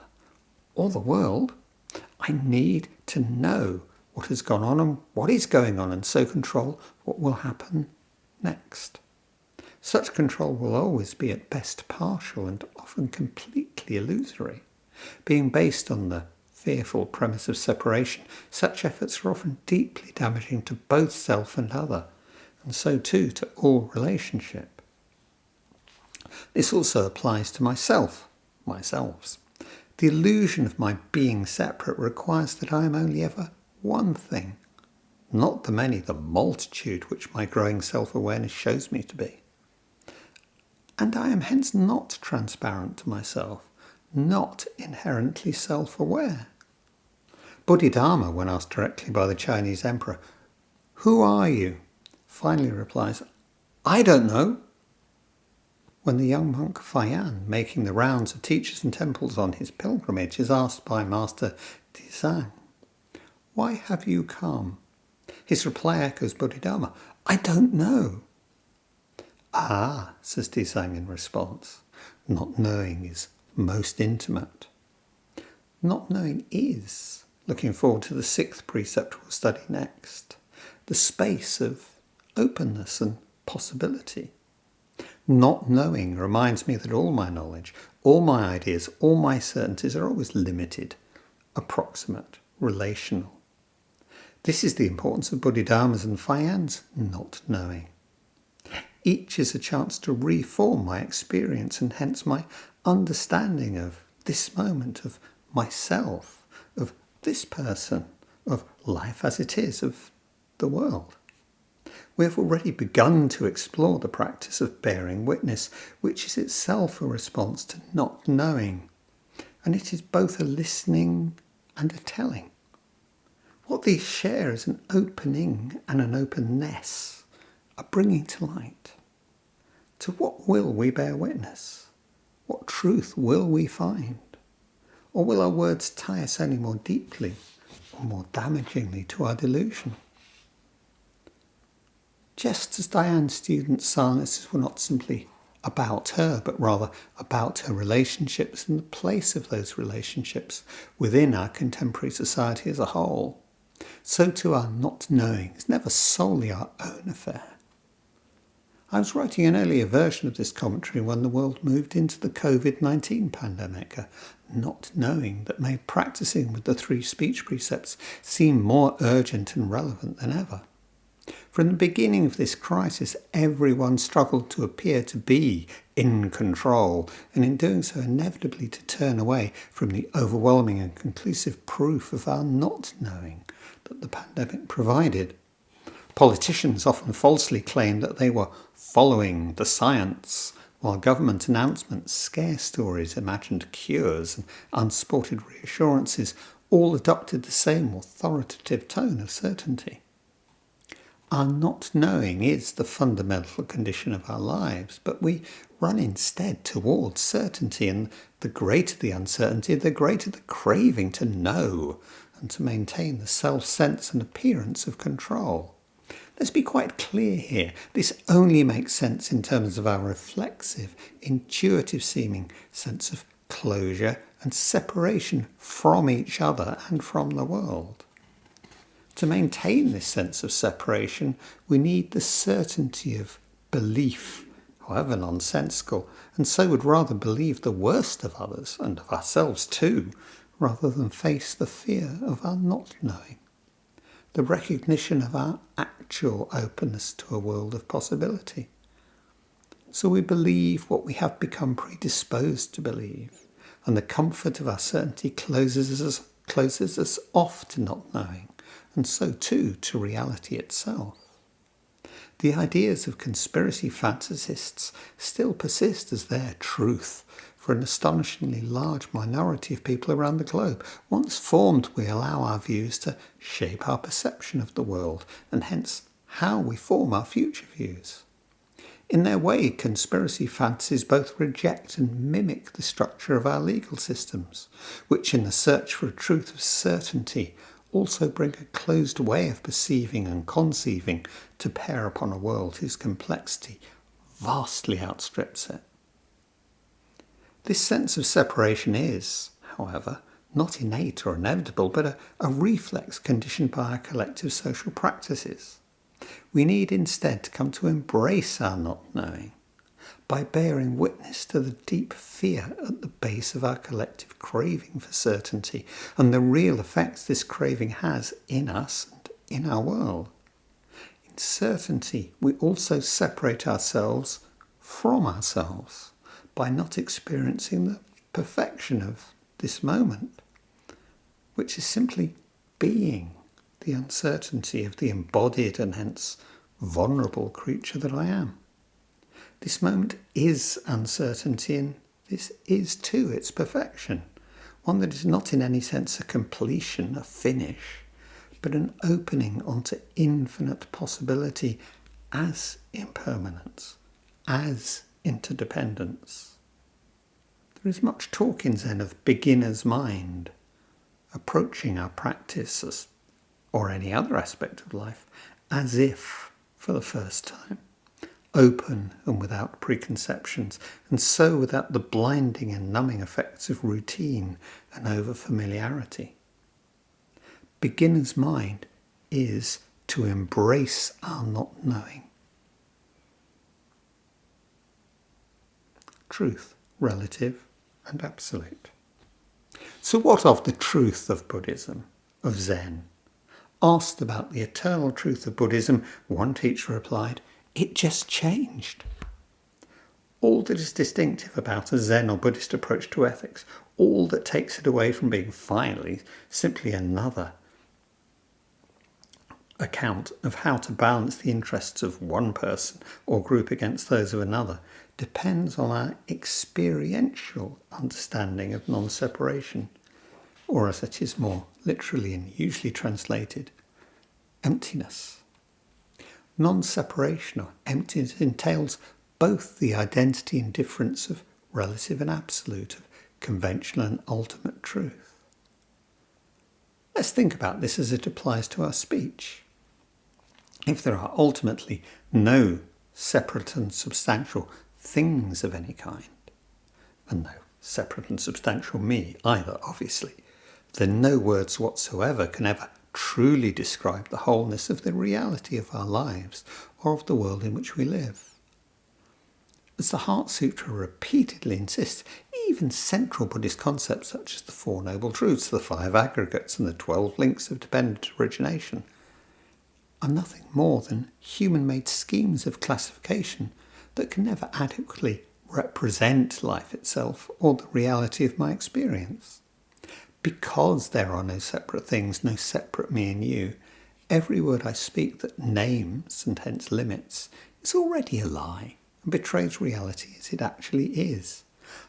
Speaker 1: or the world. I need to know what has gone on and what is going on, and so control what will happen next. Such control will always be at best partial and often completely illusory. Being based on the fearful premise of separation, such efforts are often deeply damaging to both self and other, and so too to all relationship. This also applies to myselves. The illusion of my being separate requires that I am only ever one thing, not the many, the multitude which my growing self-awareness shows me to be. And I am hence not transparent to myself, not inherently self-aware. Bodhidharma, when asked directly by the Chinese emperor, "Who are you?" finally replies, "I don't know." When the young monk Fayan, making the rounds of teachers and temples on his pilgrimage, is asked by Master Dizang, "Why have you come?" his reply echoes Bodhidharma, "I don't know." "Ah," says Dizang in response, "not knowing is most intimate." Not knowing is, looking forward to the sixth precept we'll study next, the space of openness and possibility. Not knowing reminds me that all my knowledge, all my ideas, all my certainties are always limited, approximate, relational. This is the importance of Bodhidharma's and Fayan's not knowing. Each is a chance to reform my experience and hence my understanding of this moment, of myself, of this person, of life as it is, of the world. We have already begun to explore the practice of bearing witness, which is itself a response to not knowing, and it is both a listening and a telling. What these share is an opening and an openness, a bringing to light. To what will we bear witness? What truth will we find? Or will our words tie us only more deeply or more damagingly to our delusion? Just as Diane's students' silences were not simply about her, but rather about her relationships and the place of those relationships within our contemporary society as a whole, so too our not knowing is never solely our own affair. I was writing an earlier version of this commentary when the world moved into the COVID-19 pandemic, a not knowing that made practicing with the 3 speech precepts seem more urgent and relevant than ever. From the beginning of this crisis, everyone struggled to appear to be in control, and in doing so inevitably to turn away from the overwhelming and conclusive proof of our not knowing that the pandemic provided. Politicians often falsely claimed that they were following the science, while government announcements, scare stories, imagined cures and unspotted reassurances all adopted the same authoritative tone of certainty. Our not knowing is the fundamental condition of our lives, but we run instead towards certainty, and the greater the uncertainty, the greater the craving to know and to maintain the self-sense and appearance of control. Let's be quite clear here. This only makes sense in terms of our reflexive, intuitive-seeming sense of closure and separation from each other and from the world. To maintain this sense of separation, we need the certainty of belief, however nonsensical, and so would rather believe the worst of others and of ourselves too, rather than face the fear of our not knowing. The recognition of our actual openness to a world of possibility. So we believe what we have become predisposed to believe, and the comfort of our certainty closes us off to not knowing, and so too to reality itself. The ideas of conspiracy fantasists still persist as their truth for an astonishingly large minority of people around the globe. Once formed, we allow our views to shape our perception of the world, and hence how we form our future views. In their way, conspiracy fantasies both reject and mimic the structure of our legal systems, which in the search for a truth of certainty also bring a closed way of perceiving and conceiving to bear upon a world whose complexity vastly outstrips it. This sense of separation is, however, not innate or inevitable, but a reflex conditioned by our collective social practices. We need instead to come to embrace our not knowing by bearing witness to the deep fear at the base of our collective craving for certainty and the real effects this craving has in us and in our world. In certainty, we also separate ourselves from ourselves by not experiencing the perfection of this moment, which is simply being the uncertainty of the embodied and hence vulnerable creature that I am. This moment is uncertainty, and this is too its perfection, one that is not in any sense a completion, a finish, but an opening onto infinite possibility as impermanence, as interdependence. There is much talk in Zen of beginner's mind, approaching our practice or any other aspect of life as if for the first time, open and without preconceptions, and so without the blinding and numbing effects of routine and over-familiarity. Beginner's mind is to embrace our not knowing. Truth, relative and absolute. So what of the truth of Buddhism, of Zen? Asked about the eternal truth of Buddhism, one teacher replied, "It just changed." All that is distinctive about a Zen or Buddhist approach to ethics, all that takes it away from being finally simply another account of how to balance the interests of one person or group against those of another, depends on our experiential understanding of non-separation, or as it is more literally and usually translated emptiness. Non-separation or emptiness entails both the identity and difference of relative and absolute, of conventional and ultimate truth. Let's think about this as it applies to our speech. If there are ultimately no separate and substantial things of any kind, and no separate and substantial me either, obviously, then no words whatsoever can ever truly describe the wholeness of the reality of our lives or of the world in which we live. As the Heart Sutra repeatedly insists, even central Buddhist concepts such as the Four Noble Truths, the Five Aggregates, and the 12 Links of Dependent Origination are nothing more than human-made schemes of classification that can never adequately represent life itself or the reality of my experience. Because there are no separate things, no separate me and you, every word I speak that names and hence limits is already a lie and betrays reality as it actually is.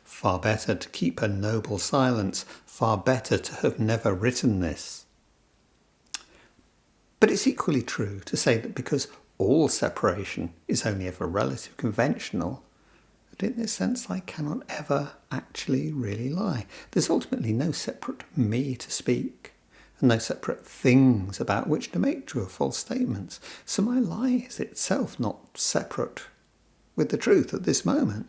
Speaker 1: Far better to keep a noble silence, far better to have never written this. But it's equally true to say that because all separation is only ever relative conventional, that in this sense I cannot ever actually really lie. There's ultimately no separate me to speak, and no separate things about which to make true or false statements. So my lie is itself not separate with the truth at this moment.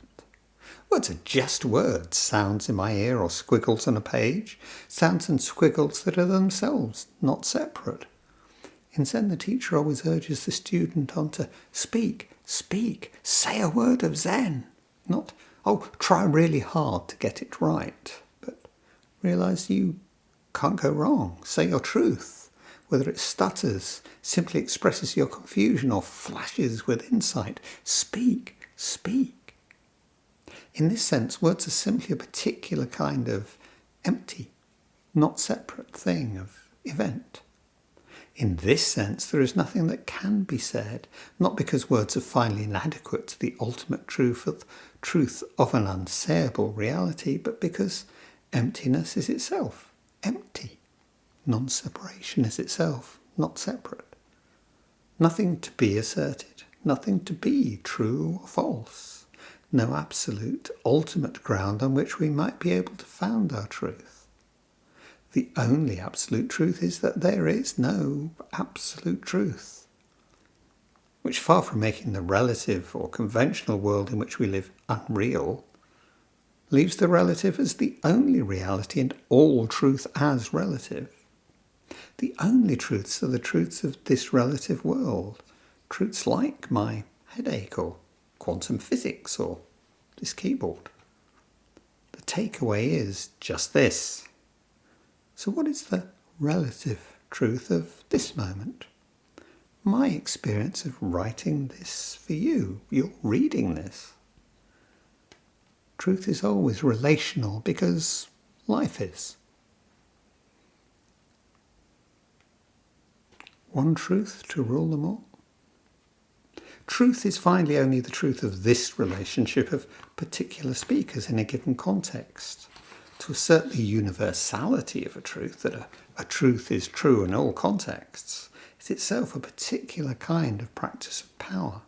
Speaker 1: Words are just words, sounds in my ear or squiggles on a page, sounds and squiggles that are themselves not separate. In Zen, the teacher always urges the student on to speak, say a word of Zen. Not, try really hard to get it right, but realise you can't go wrong. Say your truth, whether it stutters, simply expresses your confusion, or flashes with insight. Speak. In this sense, words are simply a particular kind of empty, not separate thing of event. In this sense, there is nothing that can be said, not because words are finally inadequate to the ultimate truth of an unsayable reality, but because emptiness is itself empty. Non-separation is itself not separate. Nothing to be asserted, nothing to be true or false. No absolute, ultimate ground on which we might be able to found our truth. The only absolute truth is that there is no absolute truth, which, far from making the relative or conventional world in which we live unreal, leaves the relative as the only reality and all truth as relative. The only truths are the truths of this relative world, truths like my headache or quantum physics or this keyboard. The takeaway is just this. So what is the relative truth of this moment? My experience of writing this for you, you're reading this. Truth is always relational because life is. One truth to rule them all. Truth is finally only the truth of this relationship of particular speakers in a given context. To assert the universality of a truth, that a truth is true in all contexts, is itself a particular kind of practice of power.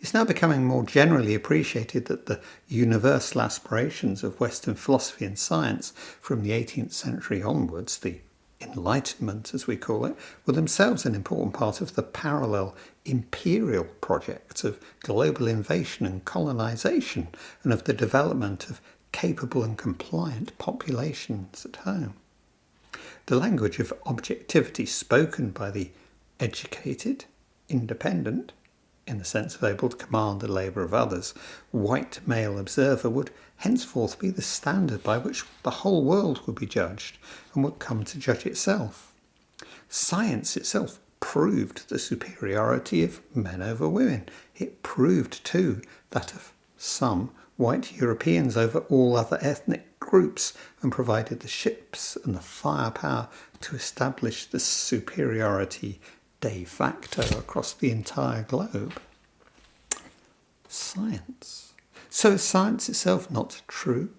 Speaker 1: It's now becoming more generally appreciated that the universal aspirations of Western philosophy and science from the 18th century onwards, the Enlightenment as we call it, were themselves an important part of the parallel imperial projects of global invasion and colonization, and of the development of capable and compliant populations at home. The language of objectivity spoken by the educated, independent, in the sense of able to command the labour of others, white male observer would henceforth be the standard by which the whole world would be judged and would come to judge itself. Science itself proved the superiority of men over women. It proved too that of some white Europeans over all other ethnic groups, and provided the ships and the firepower to establish the superiority de facto across the entire globe. Science. So is science itself not true?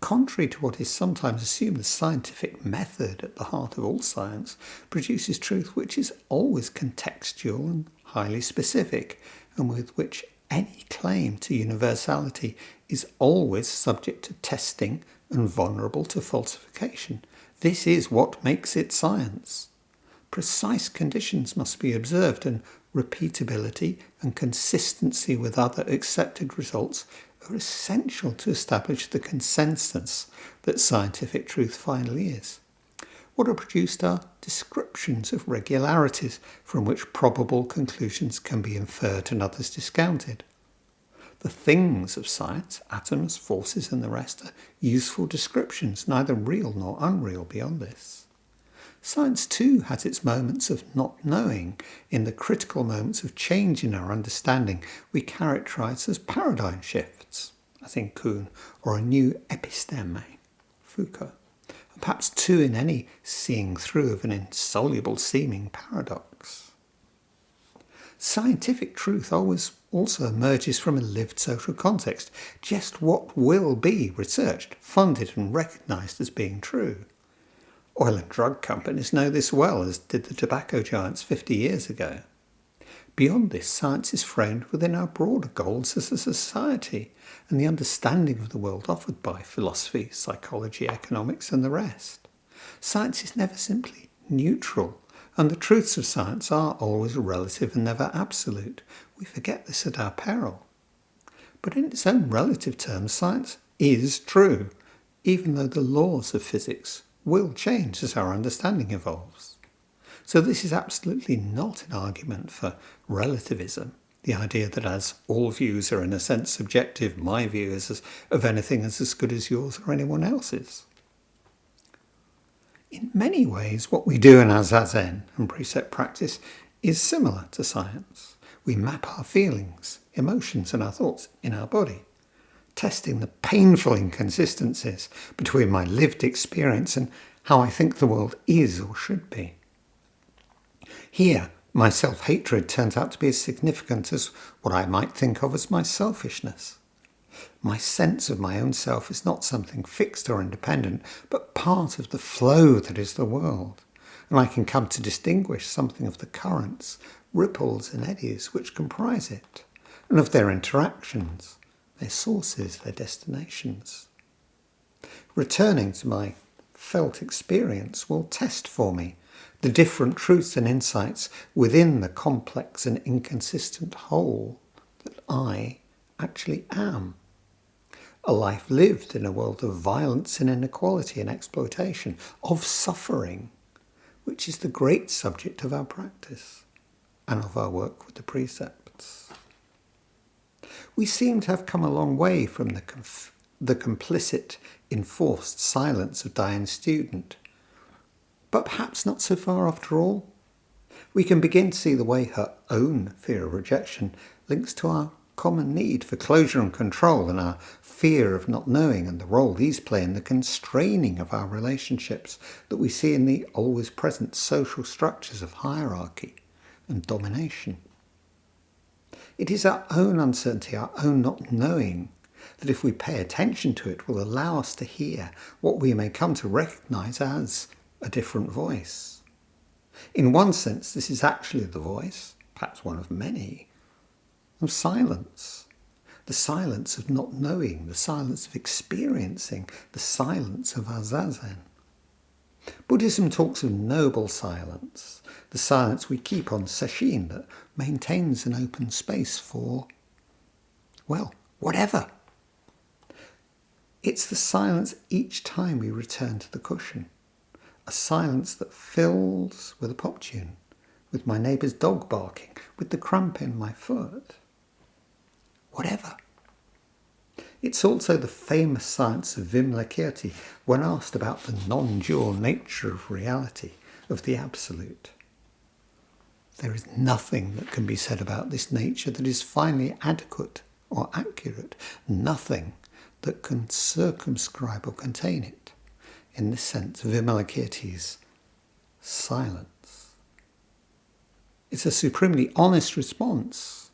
Speaker 1: Contrary to what is sometimes assumed, the scientific method at the heart of all science produces truth which is always contextual and highly specific, and with which any claim to universality is always subject to testing and vulnerable to falsification. This is what makes it science. Precise conditions must be observed, and repeatability and consistency with other accepted results are essential to establish the consensus that scientific truth finally is. What are produced are descriptions of regularities from which probable conclusions can be inferred and others discounted. The things of science, atoms, forces and the rest, are useful descriptions, neither real nor unreal beyond this. Science too has its moments of not knowing. In the critical moments of change in our understanding, we characterise as paradigm shifts, as in Kuhn, or a new episteme, Foucault. And perhaps too in any seeing through of an insoluble seeming paradox. Scientific truth always also emerges from a lived social context, just what will be researched, funded and recognised as being true. Oil and drug companies know this well, as did the tobacco giants 50 years ago. Beyond this, science is framed within our broader goals as a society and the understanding of the world offered by philosophy, psychology, economics and the rest. Science is never simply neutral, and the truths of science are always relative and never absolute. We forget this at our peril. But in its own relative terms, science is true, even though the laws of physics will change as our understanding evolves. So this is absolutely not an argument for relativism, the idea that as all views are in a sense subjective, my view of anything is as good as yours or anyone else's. In many ways, what we do in our Zazen and precept practice is similar to science. We map our feelings, emotions and our thoughts in our body, testing the painful inconsistencies between my lived experience and how I think the world is or should be. Here, my self-hatred turns out to be as significant as what I might think of as my selfishness. My sense of my own self is not something fixed or independent, but part of the flow that is the world, and I can come to distinguish something of the currents, ripples and eddies which comprise it, and of their interactions, their sources, their destinations. Returning to my felt experience will test for me the different truths and insights within the complex and inconsistent whole that I actually am. A life lived in a world of violence and inequality and exploitation, of suffering, which is the great subject of our practice and of our work with the precepts. We seem to have come a long way from the complicit, enforced silence of Diane's student, but perhaps not so far after all. We can begin to see the way her own fear of rejection links to our common need for closure and control, and our fear of not knowing and the role these play in the constraining of our relationships that we see in the always present social structures of hierarchy and domination. It is our own uncertainty, our own not knowing, that if we pay attention to it will allow us to hear what we may come to recognise as a different voice. In one sense, this is actually the voice, perhaps one of many, of silence. The silence of not knowing, the silence of experiencing, the silence of our zazen. Buddhism talks of noble silence, the silence we keep on sesshin that maintains an open space for, well, whatever. It's the silence each time we return to the cushion. A silence that fills with a pop tune, with my neighbour's dog barking, with the cramp in my foot. Whatever. It's also the famous silence of Vimalakirti when asked about the non-dual nature of reality, of the absolute. There is nothing that can be said about this nature that is finally adequate or accurate, nothing that can circumscribe or contain it. In this sense, Vimalakirti's silence. It's a supremely honest response,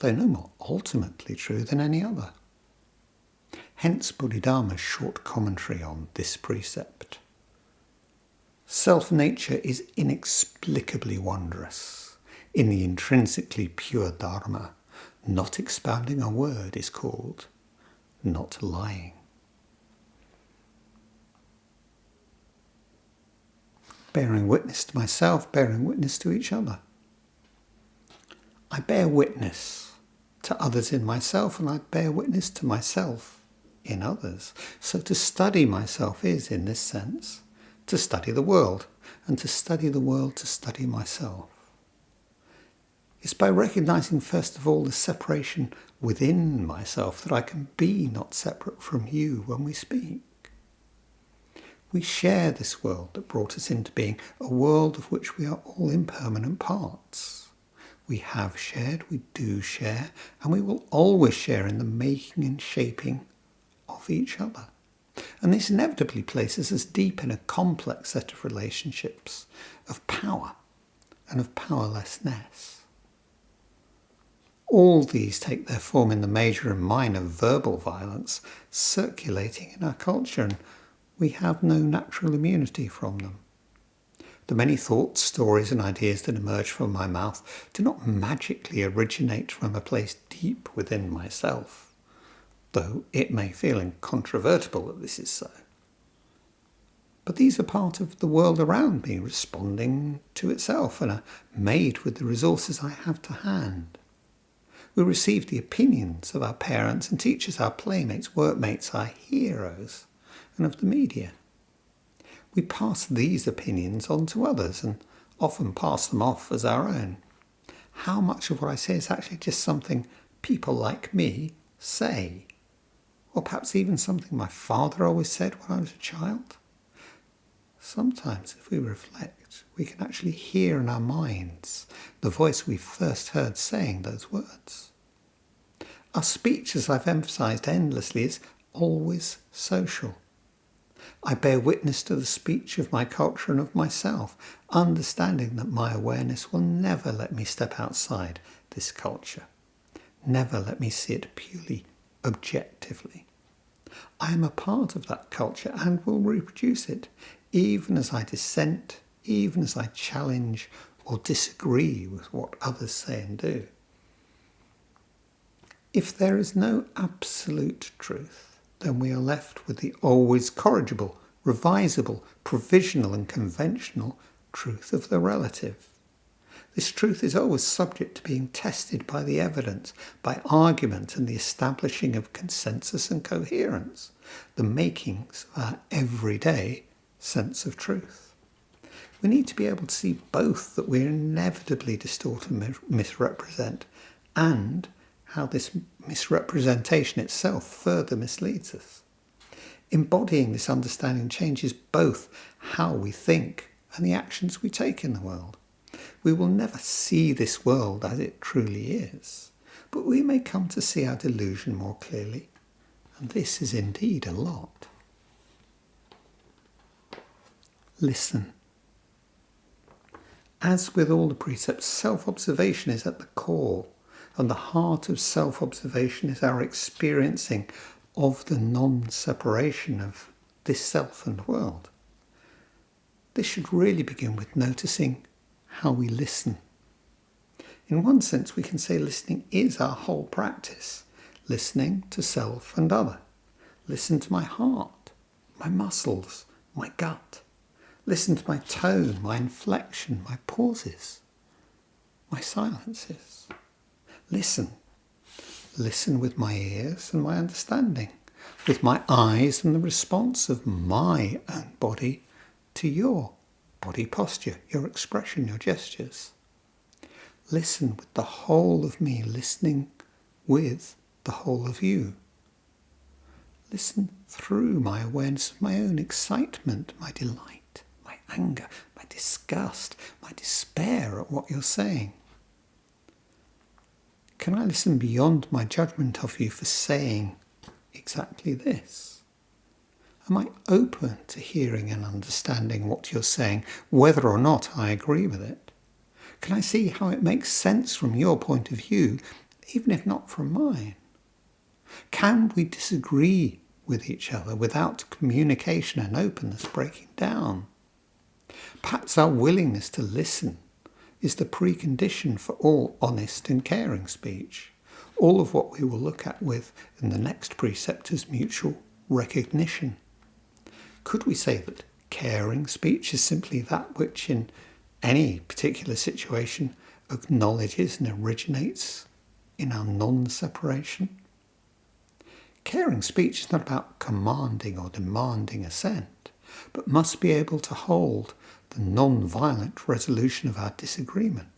Speaker 1: though no more ultimately true than any other. Hence Bodhidharma's short commentary on this precept. Self-nature is inexplicably wondrous. In the intrinsically pure Dharma, not expounding a word is called not lying. Bearing witness to myself, bearing witness to each other. I bear witness to others in myself, and I bear witness to myself in others. So to study myself is, in this sense, to study the world, and to study the world to study myself. It's by recognizing, first of all, the separation within myself that I can be not separate from you when we speak. We share this world that brought us into being, a world of which we are all impermanent parts. We have shared, we do share, and we will always share in the making and shaping of each other. And this inevitably places us deep in a complex set of relationships, of power and of powerlessness. All these take their form in the major and minor verbal violence circulating in our culture, and we have no natural immunity from them. The many thoughts, stories and ideas that emerge from my mouth do not magically originate from a place deep within myself, though it may feel incontrovertible that this is so. But these are part of the world around me responding to itself and are made with the resources I have to hand. We receive the opinions of our parents and teachers, our playmates, workmates, our heroes, and of the media. We pass these opinions on to others and often pass them off as our own. How much of what I say is actually just something people like me say? Or perhaps even something my father always said when I was a child? Sometimes, if we reflect, we can actually hear in our minds the voice we first heard saying those words. Our speech, as I've emphasised endlessly, is always social. I bear witness to the speech of my culture and of myself, understanding that my awareness will never let me step outside this culture, never let me see it purely objectively. I am a part of that culture and will reproduce it, even as I dissent, even as I challenge or disagree with what others say and do. If there is no absolute truth, then we are left with the always corrigible, revisable, provisional and conventional truth of the relative. This truth is always subject to being tested by the evidence, by argument and the establishing of consensus and coherence, the makings of our everyday sense of truth. We need to be able to see both that we inevitably distort and misrepresent, and how this misrepresentation itself further misleads us. Embodying this understanding changes both how we think and the actions we take in the world. We will never see this world as it truly is, but we may come to see our delusion more clearly, and this is indeed a lot. Listen. As with all the precepts, self-observation is at the core, and the heart of self-observation is our experiencing of the non-separation of this self and world. This should really begin with noticing how we listen. In one sense, we can say listening is our whole practice. Listening to self and other. Listen to my heart, my muscles, my gut. Listen to my tone, my inflection, my pauses, my silences. Listen. Listen with my ears and my understanding, with my eyes and the response of my own body to your body posture, your expression, your gestures. Listen with the whole of me, listening with the whole of you. Listen through my awareness of my own excitement, my delight, my anger, my disgust, my despair at what you're saying. Can I listen beyond my judgment of you for saying exactly this? Am I open to hearing and understanding what you're saying, whether or not I agree with it? Can I see how it makes sense from your point of view, even if not from mine? Can we disagree with each other without communication and openness breaking down. Perhaps our willingness to listen is the precondition for all honest and caring speech. All of what we will look at with in the next precept is mutual recognition. Could we say that caring speech is simply that which in any particular situation acknowledges and originates in our non-separation? Caring speech is not about commanding or demanding assent, but must be able to hold the non-violent resolution of our disagreement,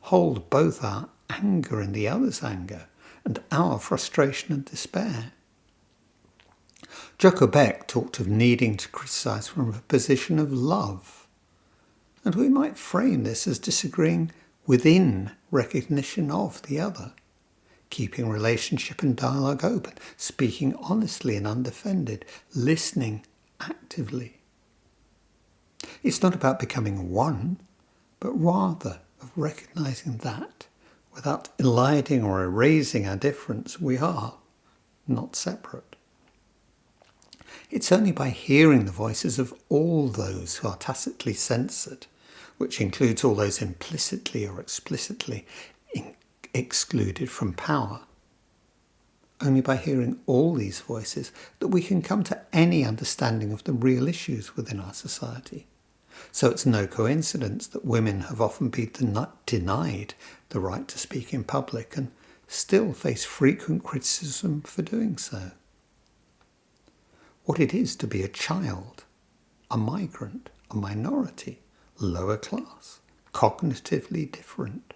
Speaker 1: hold both our anger and the other's anger, and our frustration and despair. Joko Beck talked of needing to criticise from a position of love, and we might frame this as disagreeing within recognition of the other, keeping relationship and dialogue open, speaking honestly and undefended, listening actively. It's not about becoming one, but rather of recognising that, without eliding or erasing our difference, we are not separate. It's only by hearing the voices of all those who are tacitly censored, which includes all those implicitly or explicitly excluded from power, only by hearing all these voices that we can come to any understanding of the real issues within our society. So it's no coincidence that women have often been denied the right to speak in public and still face frequent criticism for doing so. What it is to be a child, a migrant, a minority, lower class, cognitively different,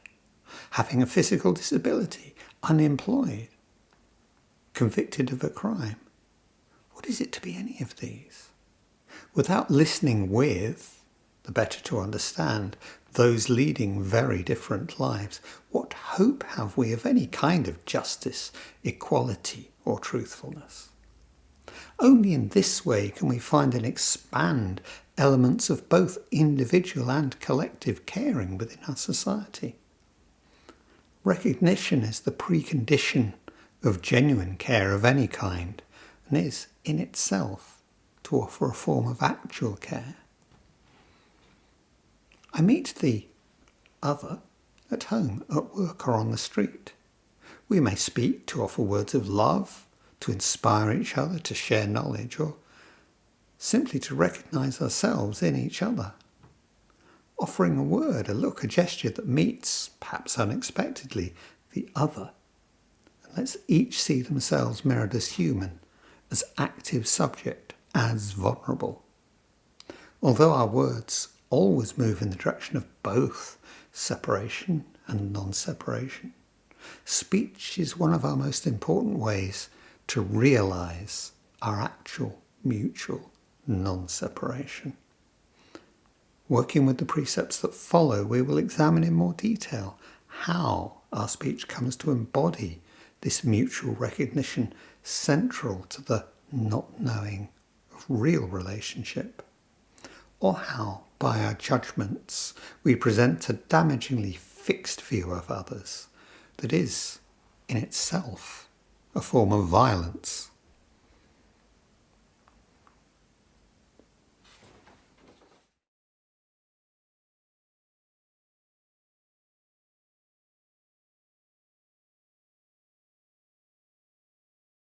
Speaker 1: having a physical disability, unemployed, convicted of a crime. What is it to be any of these? Without listening with, the better to understand, those leading very different lives, what hope have we of any kind of justice, equality, or truthfulness? Only in this way can we find and expand elements of both individual and collective caring within our society. Recognition is the precondition of genuine care of any kind, and is, in itself, to offer a form of actual care. I meet the other at home, at work, or on the street. We may speak to offer words of love, to inspire each other, to share knowledge, or simply to recognise ourselves in each other. Offering a word, a look, a gesture that meets, perhaps unexpectedly, the other, and lets each see themselves mirrored as human, as active subject, as vulnerable. Although our words always move in the direction of both separation and non-separation, speech is one of our most important ways to realise our actual mutual non-separation. Working with the precepts that follow, we will examine in more detail how our speech comes to embody this mutual recognition central to the not knowing of real relationship, or how, by our judgments, we present a damagingly fixed view of others that is, in itself, a form of violence.